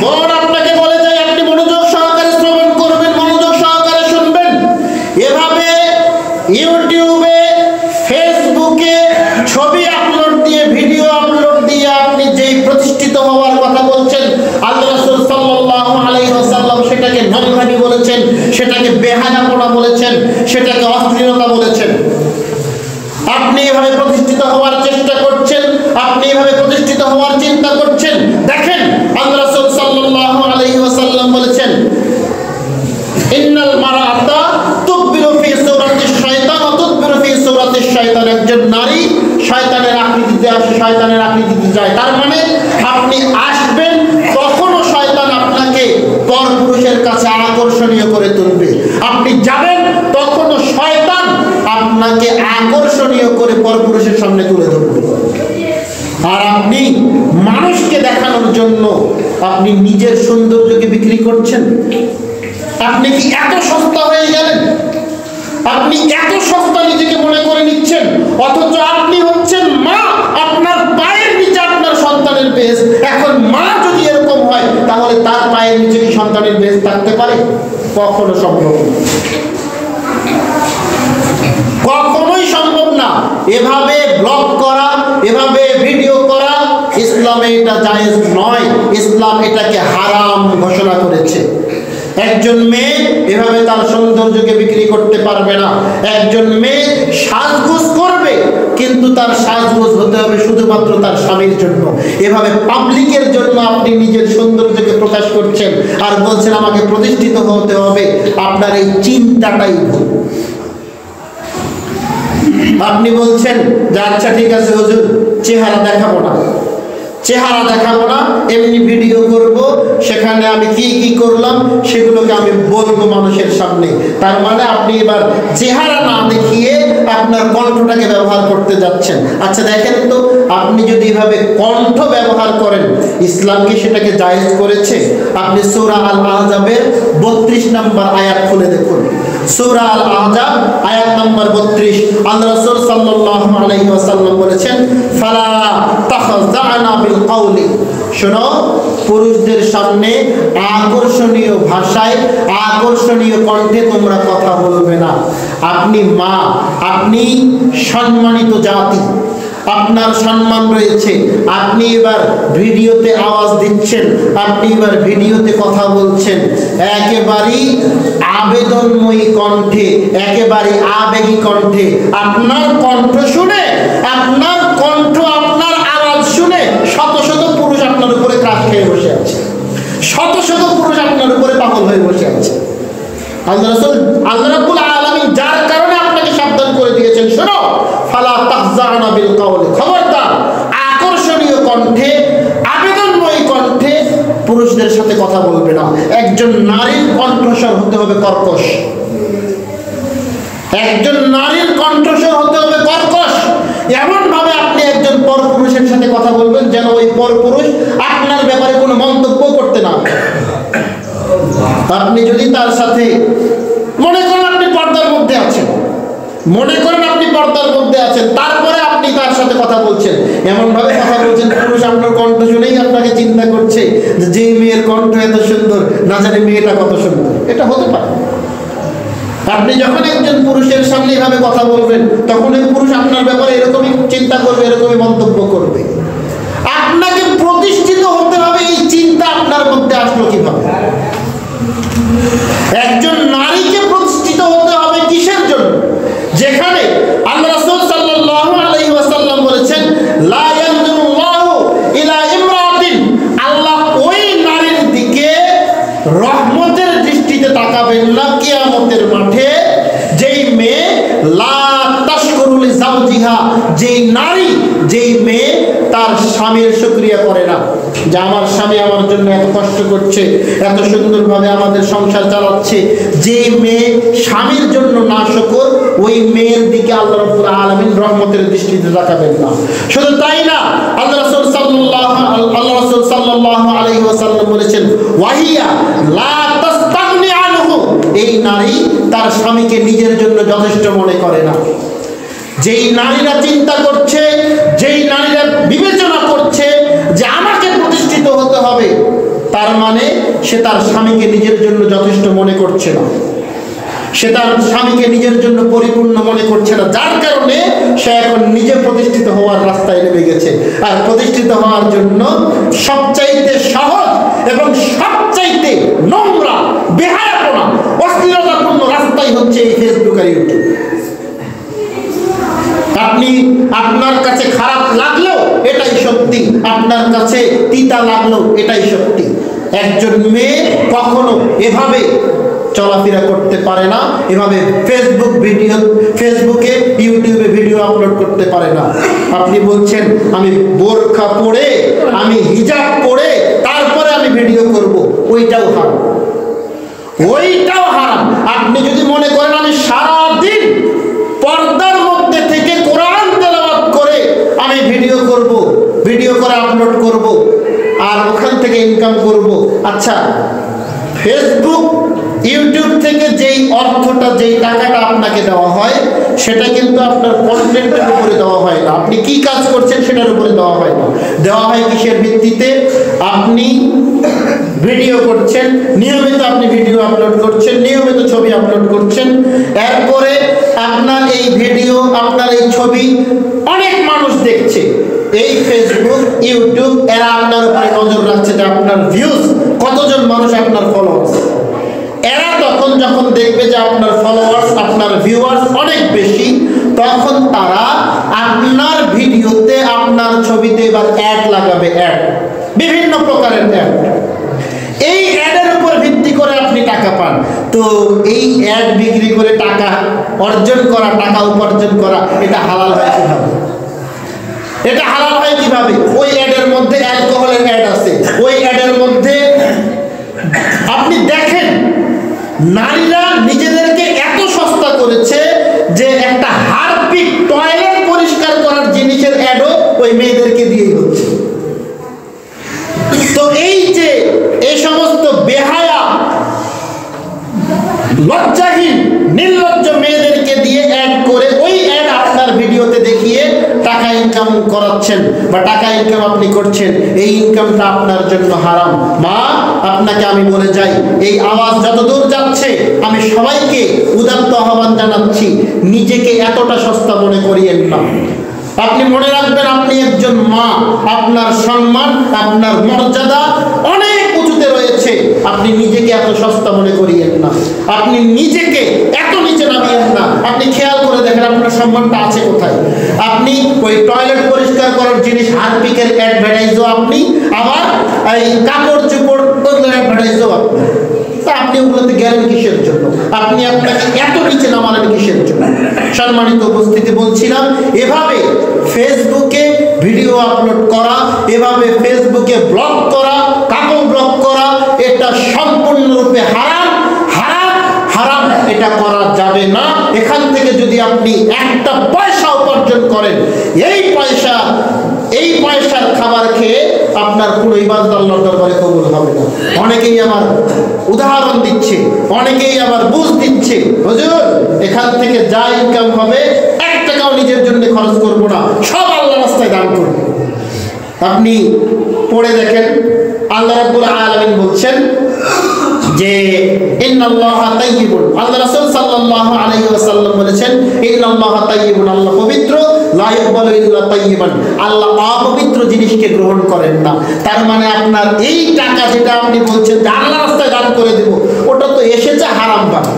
বোন আপনাকে বলে যাই, আপনি মনোযোগ সহকারে শ্রবণ করবেন, মনোযোগ সহকারে শুনবেন। এভাবে ইউটিউবে, ফেসবুকে ছবি আপলোড দিয়ে, ভিডিও আপলোড দিয়ে আপনি যেই প্রতিষ্ঠিত হওয়ার কথা বলছেন, আল্লাহ রাসূল সাল্লাল্লাহু আলাইহি ওয়াসাল্লাম সেটাকে নোংরামি বলেছেন, সেটাকে বেহায়াপনা বলেছেন, সেটাকে অশ্লীলতা বলেছেন। আপনি এভাবে প্রতিষ্ঠিত হওয়ার চেষ্টা করছেন, আপনি এভাবে প্রতিষ্ঠিত হওয়ার চিন্তা করছেন। দেখেন আল্লাহ রাসূল সাল্লাল্লাহু আলাইহি ওয়াসাল্লাম বলেছেন ইন্নাল মারাতা তুকবিরু ফি সূরাতিশ শাইতান ওয়া তুদবিরু ফি সূরাতিশ শাইতান। একজন নারী শয়তানের আকৃতিতে আসে, শয়তানের আকৃতিতে যায়। তার মানে আপনি আসবেন, তখনও শয়তান আপনাকে পরপুরুষের কাছে আকর্ষণীয় করে তুলবে। আপনি যাবেন, তখনও শয়তান আপনাকে আকর্ষণীয় করে পরপুরুষের সামনে তুলে ধরবে। আর আপনি মানুষকে দেখানোর জন্য আপনি নিজের সৌন্দর্যকে বিক্রি করছেন। আপনি কি এত সস্তা হয়ে গেলেন? আপনি এত সস্তা নিজেকে মনে করে নিচ্ছেন, অথচ আপনি হচ্ছেন মা। আপনার পায়ের নিচে আপনার সন্তানের বেশ। এখন মা যদি এরকম হয়, তাহলে তার পায়ের নিচে কি সন্তানের বেশ থাকতে পারে? কখনো সম্ভব না, কখনোই সম্ভব না। এভাবে ব্লগ করা, এভাবে ভিডিও করা ইসলামে এটা জায়েজ নয়। ইসলাম এটাকে হারাম ঘোষণা করেছে। একজন মেয়ে এভাবে তার সৌন্দর্যকে বিক্রি করতে পারবে না। একজন মেয়ে সাজগোজ করবে, কিন্তু তার সাজগোজ হতে হবে শুধুমাত্র তার স্বামীর জন্য। এভাবে পাবলিকের জন্য আপনি নিজের সৌন্দর্যকে প্রকাশ করছেন আর বলছেন আমাকে প্রতিষ্ঠিত হতে হবে। আপনার এই চিন্তাটাই ভুল। আপনি বলছেন যে আচ্ছা ঠিক আছে হুজুর, চেহারা দেখাবো না, চেহারা দেখাবো না, এমনি ভিডিও করব, সেখানে আমি কি কি করলাম সেগুলোকে আমি বলবো মানুষের সামনে। তার মানে আপনি এবার চেহারা না দেখিয়ে আপনার কণ্ঠটাকে ব্যবহার করতে যাচ্ছেন। আচ্ছা দেখেন তো, আপনি যদি এভাবে কণ্ঠ ব্যবহার করেন, ইসলাম কি সেটাকে জায়েজ করেছে? আপনি সূরা আল আহজাবের 32 নম্বর আয়াত খুলে দেখুন। সূরা আল আহজাব আয়াত নম্বর 32, আল্লাহ রাসূল সাল্লাল্লাহু আলাইহি ওয়াসাল্লাম বলেছেন, ফালা তাখযানা বিল কওলি। শোনো, পুরুষদের সামনে আকর্ষণীয় ভাষায়, আকর্ষণীয় কণ্ঠে তোমরা কথা বলবে না। আপনি মা, আপনি সম্মানিত জাতি, আপনার সম্মান রয়েছে, আপনি এবার ভিডিওতে আওয়াজ দিচ্ছেন, আপনি এবার ভিডিওতে কথা বলছেন একেবারেই আবেদনময়ী কণ্ঠে, একেবারে আবেগী কণ্ঠে। আপনার কণ্ঠ শুনে, আপনার কণ্ঠ, আপনার আওয়াজ শুনে শত শত পুরুষ আপনার উপরে ক্রাশ খেয়ে বসে আছে, শত শত পুরুষ আপনার উপরে পাগল হয়ে বসে আছে। আল্লাহ রাব্বুল আলামিন যার কারণে আপনাকে সাবধান করে দিয়েছেন, শোনো, ফালা তাখযানা বিল কওলি, খবরদার আকর্ষণীয় কণ্ঠে, আবেদনময়ী কণ্ঠে পুরুষদের সাথে কথা বলবে না। একজন নারীর কণ্ঠস্বর হতে হবে কর্কশ, একজন নারীর কণ্ঠস্বর হতে হবে কর্কশ। এমন ভাবে আপনি একজন পরপুরুষের সাথে কথা বলবেন যেন ওই পরপুরুষ আপনার ব্যাপারে কোনো মন্তব্য করতে না। আপনি যদি তার সাথে, মনে করেন আপনি পর্দার মধ্যে আছেন, মনে করেন আপনি পর্দার মধ্যে আছেন, তারপরে আপনি তার সাথে কথা বলছেন, এমন ভাবে কথা বলছেন পুরুষ আপনার কণ্ঠ শুনেই আপনাকে চিন্তা করছে যে মেয়ের কণ্ঠ এত সুন্দর, না জানি মেয়েটা কত সুন্দর। এটা হতে পারে। আপনি যখন একজন পুরুষের সামনে এভাবে কথা বলবেন, তখন এই পুরুষ আপনার ব্যাপারে এরকমই চিন্তা করবে, এরকমই মন্তব্য করবে। আপনাকে প্রতিষ্ঠিত হতে হবে, এই চিন্তা আপনার মধ্যে আসলো কিভাবে? একজন নারীকে প্রতিষ্ঠিত হতে হবে কিসের জন্য? যেখানে আল্লাহ রাসূল সাল্লাল্লাহু আলাইহি ওয়াসাল্লাম বলেছেন, লা ইয়ানজুরুল্লাহু ইলা ইমরাতিন, আল্লাহ ওই নারীর দিকে রহমতের দৃষ্টিতে তাকাবেন না কিয়ামতের মাঠে যেই মেয়ে লা তাশকুরু লিজাওজিহা, যেই নারী, যেই মেয়ে তার স্বামীর শুকরিয়া করে না, যে আমার স্বামী আমার জন্য এত কষ্ট করছে, এত সুন্দরভাবে আমাদের সংসার চালাচ্ছে। যে মেয়ে স্বামীর জন্য না শুকর, ওই মেয়ের দিকে আল্লাহ রাব্বুল আলামিন রহমতের দৃষ্টিতে তাকাবেন না। শুধু তাই না, আল্লাহ রাসূল সাল্লাল্লাহু আলাইহি ওয়াসাল্লাম বলেছেন, ওয়াহিয়া লা তাস্তাগনি আনহু, এই নারী তার স্বামীকে নিজের জন্য যথেষ্ট মনে করে না। যেই নারীরা চিন্তা করছে, যেই নারীরা বিবেচনা করছে যে আমাকে প্রতিষ্ঠিত হতে হবে, তার মানে সে তার স্বামীকে নিজের জন্য যথেষ্ট মনে করছে না, সে তার স্বামীকে নিজের জন্য পরিপূর্ণ মনে করছে না, যার কারণে সে এখন নিজে প্রতিষ্ঠিত হওয়ার রাস্তায় নেমে গেছে। আর প্রতিষ্ঠিত হওয়ার জন্য সবচাইতে সহজ এবং সবচাইতে নোংরা, বেহায়াপনা, অশ্লীলতাপূর্ণ রাস্তাই হচ্ছে এই ফেসবুক আর ইউটিউব। আপনি, আপনার কাছে খারাপ লাগলেও এটাই সত্যি, আপনার কাছে তিতা লাগলেও এটাই সত্যি। একজন মেয়ে কখনো এভাবে চলাফেরা করতে পারে না, এভাবে ফেসবুকে ইউটিউবে ভিডিও আপলোড করতে পারে না। আপনি বলছেন আমি বোরখা পরে, আমি হিজাব পরে তারপরে আমি ভিডিও করব, ওইটাও হারাম, ওইটাও হারাম। আপনি যদি মনে করেন আমি সারাদিন পর্দার মধ্যে থেকে কোরআন তেলাওয়াত করে আমি ভিডিও করব, ভিডিও করে আপলোড করব আর ওখান থেকে ইনকাম করব, আচ্ছা ফেসবুক ইউটিউব থেকে যেই অর্থটা, যেই টাকাটা আপনাকে দেওয়া হয়, সেটা কিন্তু আপনার কন্টেন্টের উপরে দেওয়া হয় না, আপনি কি কাজ করছেন সেটার উপরে দেওয়া হয় না। দেওয়া হয় কিসের ভিত্তিতে? আপনি ভিডিও করছেন, নিয়মিত আপনি ভিডিও আপলোড করছেন, নিয়মিত ছবি আপলোড করছেন, এরপরে আপনার এই ভিডিও, আপনার এই ছবি অনেক মানুষ দেখছে। এই ফেসবুক, ইউটিউব এরা আপনার উপরে নজর রাখছে যে আপনার ভিউজ কতজন মানুষ, আপনার ফলোয়ার্স। এরা তখন যখন দেখবে যে আপনার ফলোয়ার্স, আপনার ভিউয়ার্স অনেক বেশি, তখন তারা আপনার ভিডিওতে, আপনার ছবিতে এবার অ্যাড লাগাবে, অ্যাড, বিভিন্ন প্রকারের অ্যাড। এই অ্যাডের উপর ভিত্তি করে আপনি টাকা পান। তো এই অ্যাড বিক্রি করে টাকা অর্জন করা, টাকা উপার্জন করা, এটা হালাল হয় কিভাবে? এটা হালাল হয় কিভাবে? ওই অ্যাডের মধ্যে অ্যালকোহলের অ্যাড আছে, ওই অ্যাডের মধ্যে আপনি দেখেন নারীরা নিজেদেরকে এত সস্তা করেছে যে একটা হারপিক টয়লেট পরিষ্কার করার জিনিসের অ্যাডও ওই মেয়েদেরকে দিয়েই হচ্ছে। তো এই যে এই সমস্ত বেহায়া লজ্জাহীন নির্লজ্জ মেয়েদেরকে দিয়ে অ্যাড করে ওই অ্যাড আপনার ভিডিওতে দেখিয়ে টাকা ইনকাম করাচ্ছেন বা টাকা ইনকাম আপনি করছেন, এই ইনকামটা আপনার জন্য হারাম। মা, আপনাকে আমি বলে যাই, এই আওয়াজ যতদূর যাচ্ছে আমি সবাইকে উদাত্ত আহ্বান জানাচ্ছি, নিজেকে এতটা সস্তা মনে করিয়েন না। আপনি মনে রাখবেন, আপনি একজন মা, আপনার সম্মান, আপনার মর্যাদা অনেক উঁচুতে রয়েছে। আপনি নিজেকে এত সস্তা মনে করিয়েন না, আপনি নিজেকে এত নিচে নামিয়েন না। আপনি খেয়াল করে দেখেন আপনার সম্মানটা আছে কোথায়। আপনি ওই টয়লেট পরিষ্কার করার জিনিস হারপিকের অ্যাডভার্টাইজও আপনি, আবার এই কাপড় চোপড় ওগুলোর অ্যাডভার্টাইজও আপনি। তা আপনি ওগুলোতে গেলেন কিসের জন্য? আপনি আপনাকে এত নিচে নামালেন কিসের জন্য? সম্মানিত উপস্থিতি, বলছিলাম এভাবে ফেসবুকে ভিডিও আপলোড করা, এভাবে ফেসবুকে ব্লগ করা, কাপড় ব্লগ করা, এটা সম্পূর্ণরূপে হারাম, হারাম, হারাম। এটা করা যাবে না। এখান থেকে যদি আপনি একটা পয়সা উপার্জন করেন, এই পয়সার খাবার খেয়ে আপনার কোনো ইবাদত আল্লাহর দরবারে কবুল হবে না। অনেকেই আমার উদাহরণ দিচ্ছে, অনেকেই আবার বুঝ দিচ্ছে, হুজুর এখান থেকে যা ইনকাম হবে 1 টাকাও নিজের জন্য খরচ করব না, সব আল্লাহর রাস্তায় দান করব। আপনি পড়ে দেখেন, আল্লাহ রাব্বুল আলামিন বলছেন যে ইন্নাল্লাহা তাইয়্যিবুন, আল্লাহ রাসূল সাল্লাল্লাহু আলাইহি ওয়াসাল্লাম বলেছেন ইন্নাল্লাহা তাইয়্যিবুন, আল্লাহ পবিত্র, লা ইয়াকবালু ইল্লা তাইয়্যিবান, আল্লাহ অপবিত্র জিনিসকে গ্রহণ করেন না। তার মানে আপনার এই টাকা যেটা আপনি বলছেন যে আল্লাহর রাস্তায় দান করে দেব, ওটা তো এসেছে হারাম ভাবে,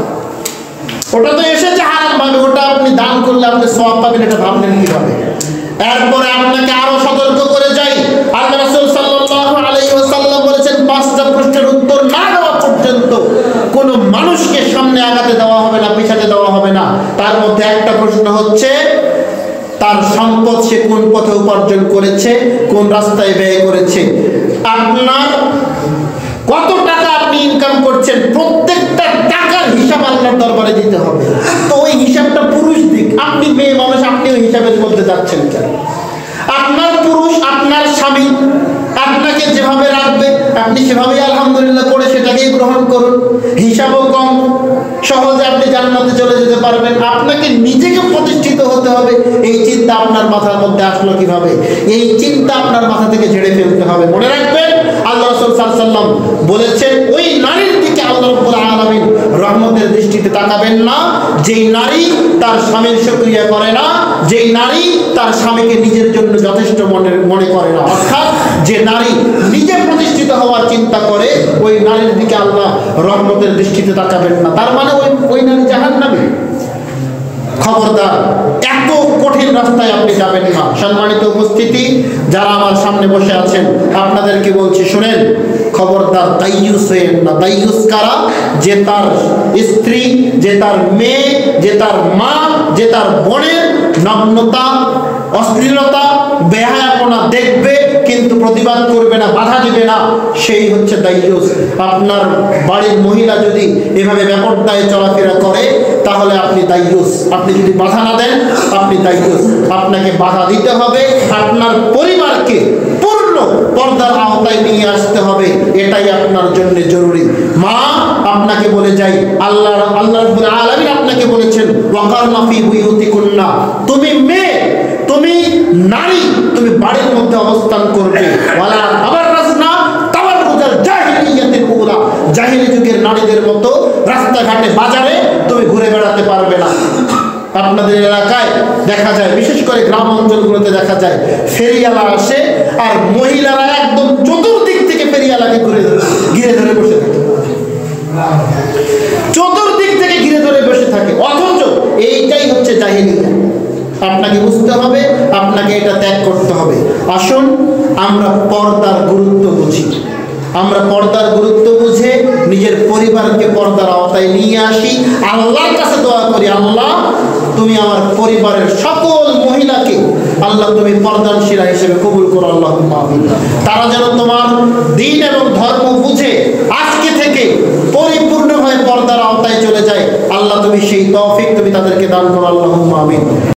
ওটা তো এসেছে হারাম ভাবে। ওটা আপনি দান করলে আপনি সওয়াব পাবেন, এটা ভাবলেন কিভাবে? এরপরে আপনাকে আরো সতর্ক করে যাই, আল্লাহ রাসূল সাল্লাল্লাহু আলাইহি ওয়াসাল্লাম বলেছেন 5টা প্রশ্নের উত্তর না দেওয়া পর্যন্ত কোন মানুষকে সামনে আগাতে দেওয়া হবে না, পিছাতে দেওয়া হবে না। তার মধ্যে একটা প্রশ্ন হচ্ছে তার সম্পদ সে কোন পথে উপার্জন করেছে, কোন রাস্তায় ব্যয় করেছে। আপনার কত টাকা আপনি ইনকাম করছেন, প্রত্যেকটা টাকার হিসাব আল্লাহর দরবারে দিতে হবে। তো ওই হিসাবটা পুরুষ দিক, আপনি মেয়ে মানুষ, আপনি ওই হিসাবের মধ্যে যাচ্ছেন কেন? আপনার পুরুষ, আপনার স্বামী আপনাকে যেভাবে রাখবে আপনি সেভাবেই আলহামদুলিল্লাহ করে সেটাকেই গ্রহণ করুন। হিসাবও কম, সহজে আপনি জান্নাতে চলে যেতে পারবেন। আপনাকে নিজেকে প্রতিষ্ঠিত হতে হবে, এই চিন্তা আপনার মাথার মধ্যে আসলো কিভাবে? এই চিন্তা আপনার মাথা থেকে ঝেড়ে ফেলতে হবে। মনে রাখবেন, আল্লাহ রাসূল সাল্লাল্লাহু আলাইহি ওয়াসাল্লাম বলেছেন ওই নারীর দিকে আল্লাহ রাব্বুল আলামিন রহমতের দৃষ্টিতে তাকাবেন না যেই নারী তার স্বামীর শুকরিয়া করে না, যেই নারী তার স্বামীকে নিজের জন্য যথেষ্ট মনে করে না। অর্থাৎ যে নারী নিজে প্রতিষ্ঠিত হওয়ার চিন্তা করে, ওই নারীর দিকে আল্লাহ রহমতের দৃষ্টিতে তাকাবেন না। তার মানে ওই নারী জাহান্নামী। খবরদার, এত কঠিন রাস্তায় আপনি যাবেন না। সম্মানিত উপস্থিতি, যারা আমার সামনে বসে আছেন আপনাদেরকে বলছি, শুনেন, খবরদার দাইয়ুস হয়েন না। দাইয়ুস কারা? যে তার স্ত্রী, যে তার মেয়ে, যে তার মা, যে তার বোনের নগ্নতা, অশ্লীলতা, বেহায়াপনা দেখবে কিন্তু প্রতিবাদ করবে না, বাধা দিবে না, সেই হচ্ছে দাইয়ুস। আপনার বাড়ির মহিলা যদি এভাবে বেপরদায় চলাফেরা করে তাহলে আপনি দাইয়ুস। আপনি যদি বাধা না দেন আপনি দাইয়ুস। আপনাকে বাধা দিতে হবে, আপনার পরিবারকে পূর্ণ পর্দার আওতায় নিয়ে আসতে হবে, এটাই আপনার জন্য জরুরি। মা, আপনাকে বলে যাই, আল্লাহ রাব্বুল আলামিন আপনাকে বলেছেন ওয়াকারনা ফি বুয়ুতিকুন্না, তুমি মেয়ে, তুমি নারী, তুমি বাড়ির মধ্যে অবস্থান করবে। ওয়ালা তাবাররাজনা তাবাররুজাল জাহিলিয়াতিল উলা, জাহিলি যুগের নারীদের মতো রাস্তাঘাটে বাজারে তুমি ঘুরে বেড়াতে পারবে না। আপনাদের এলাকায় দেখা যায়, বিশেষ করে গ্রাম অঞ্চলগুলোতে দেখা যায়, ফেরিওয়ালা আসে আর মহিলারা একদম চতুর্দিক থেকে ফেরিওয়ালাকে ঘিরে ধরে বসে থাকে, চতুর্দিক থেকে ঘিরে ধরে বসে থাকে। অথচ এইটাই হচ্ছে জাহিলিয়া। আপনাকে বুঝতে হবে, আপনাকে এটা ত্যাগ করতে হবে। আসুন আমরা পর্দার গুরুত্ব বুঝি, আমরা পর্দার গুরুত্ব বুঝে নিজের পরিবারকে পর্দার আওতায় নিয়ে আসি। আল্লাহর কাছে দোয়া করি, আল্লাহ তুমি আমার পরিবারের সকল মহিলাকে আল্লাহ তুমি পর্দানশীলা হিসেবে কবুল করো আল্লাহুম্মা আমিন। তারা যেন তোমার দ্বীন এবং ধর্ম বুঝে আজকে থেকে পরিপূর্ণভাবে পর্দার আওতায় চলে যায়, আল্লাহ তুমি সেই তৌফিক তুমি তাদেরকে দান করো আল্লাহুম্মা আমিন।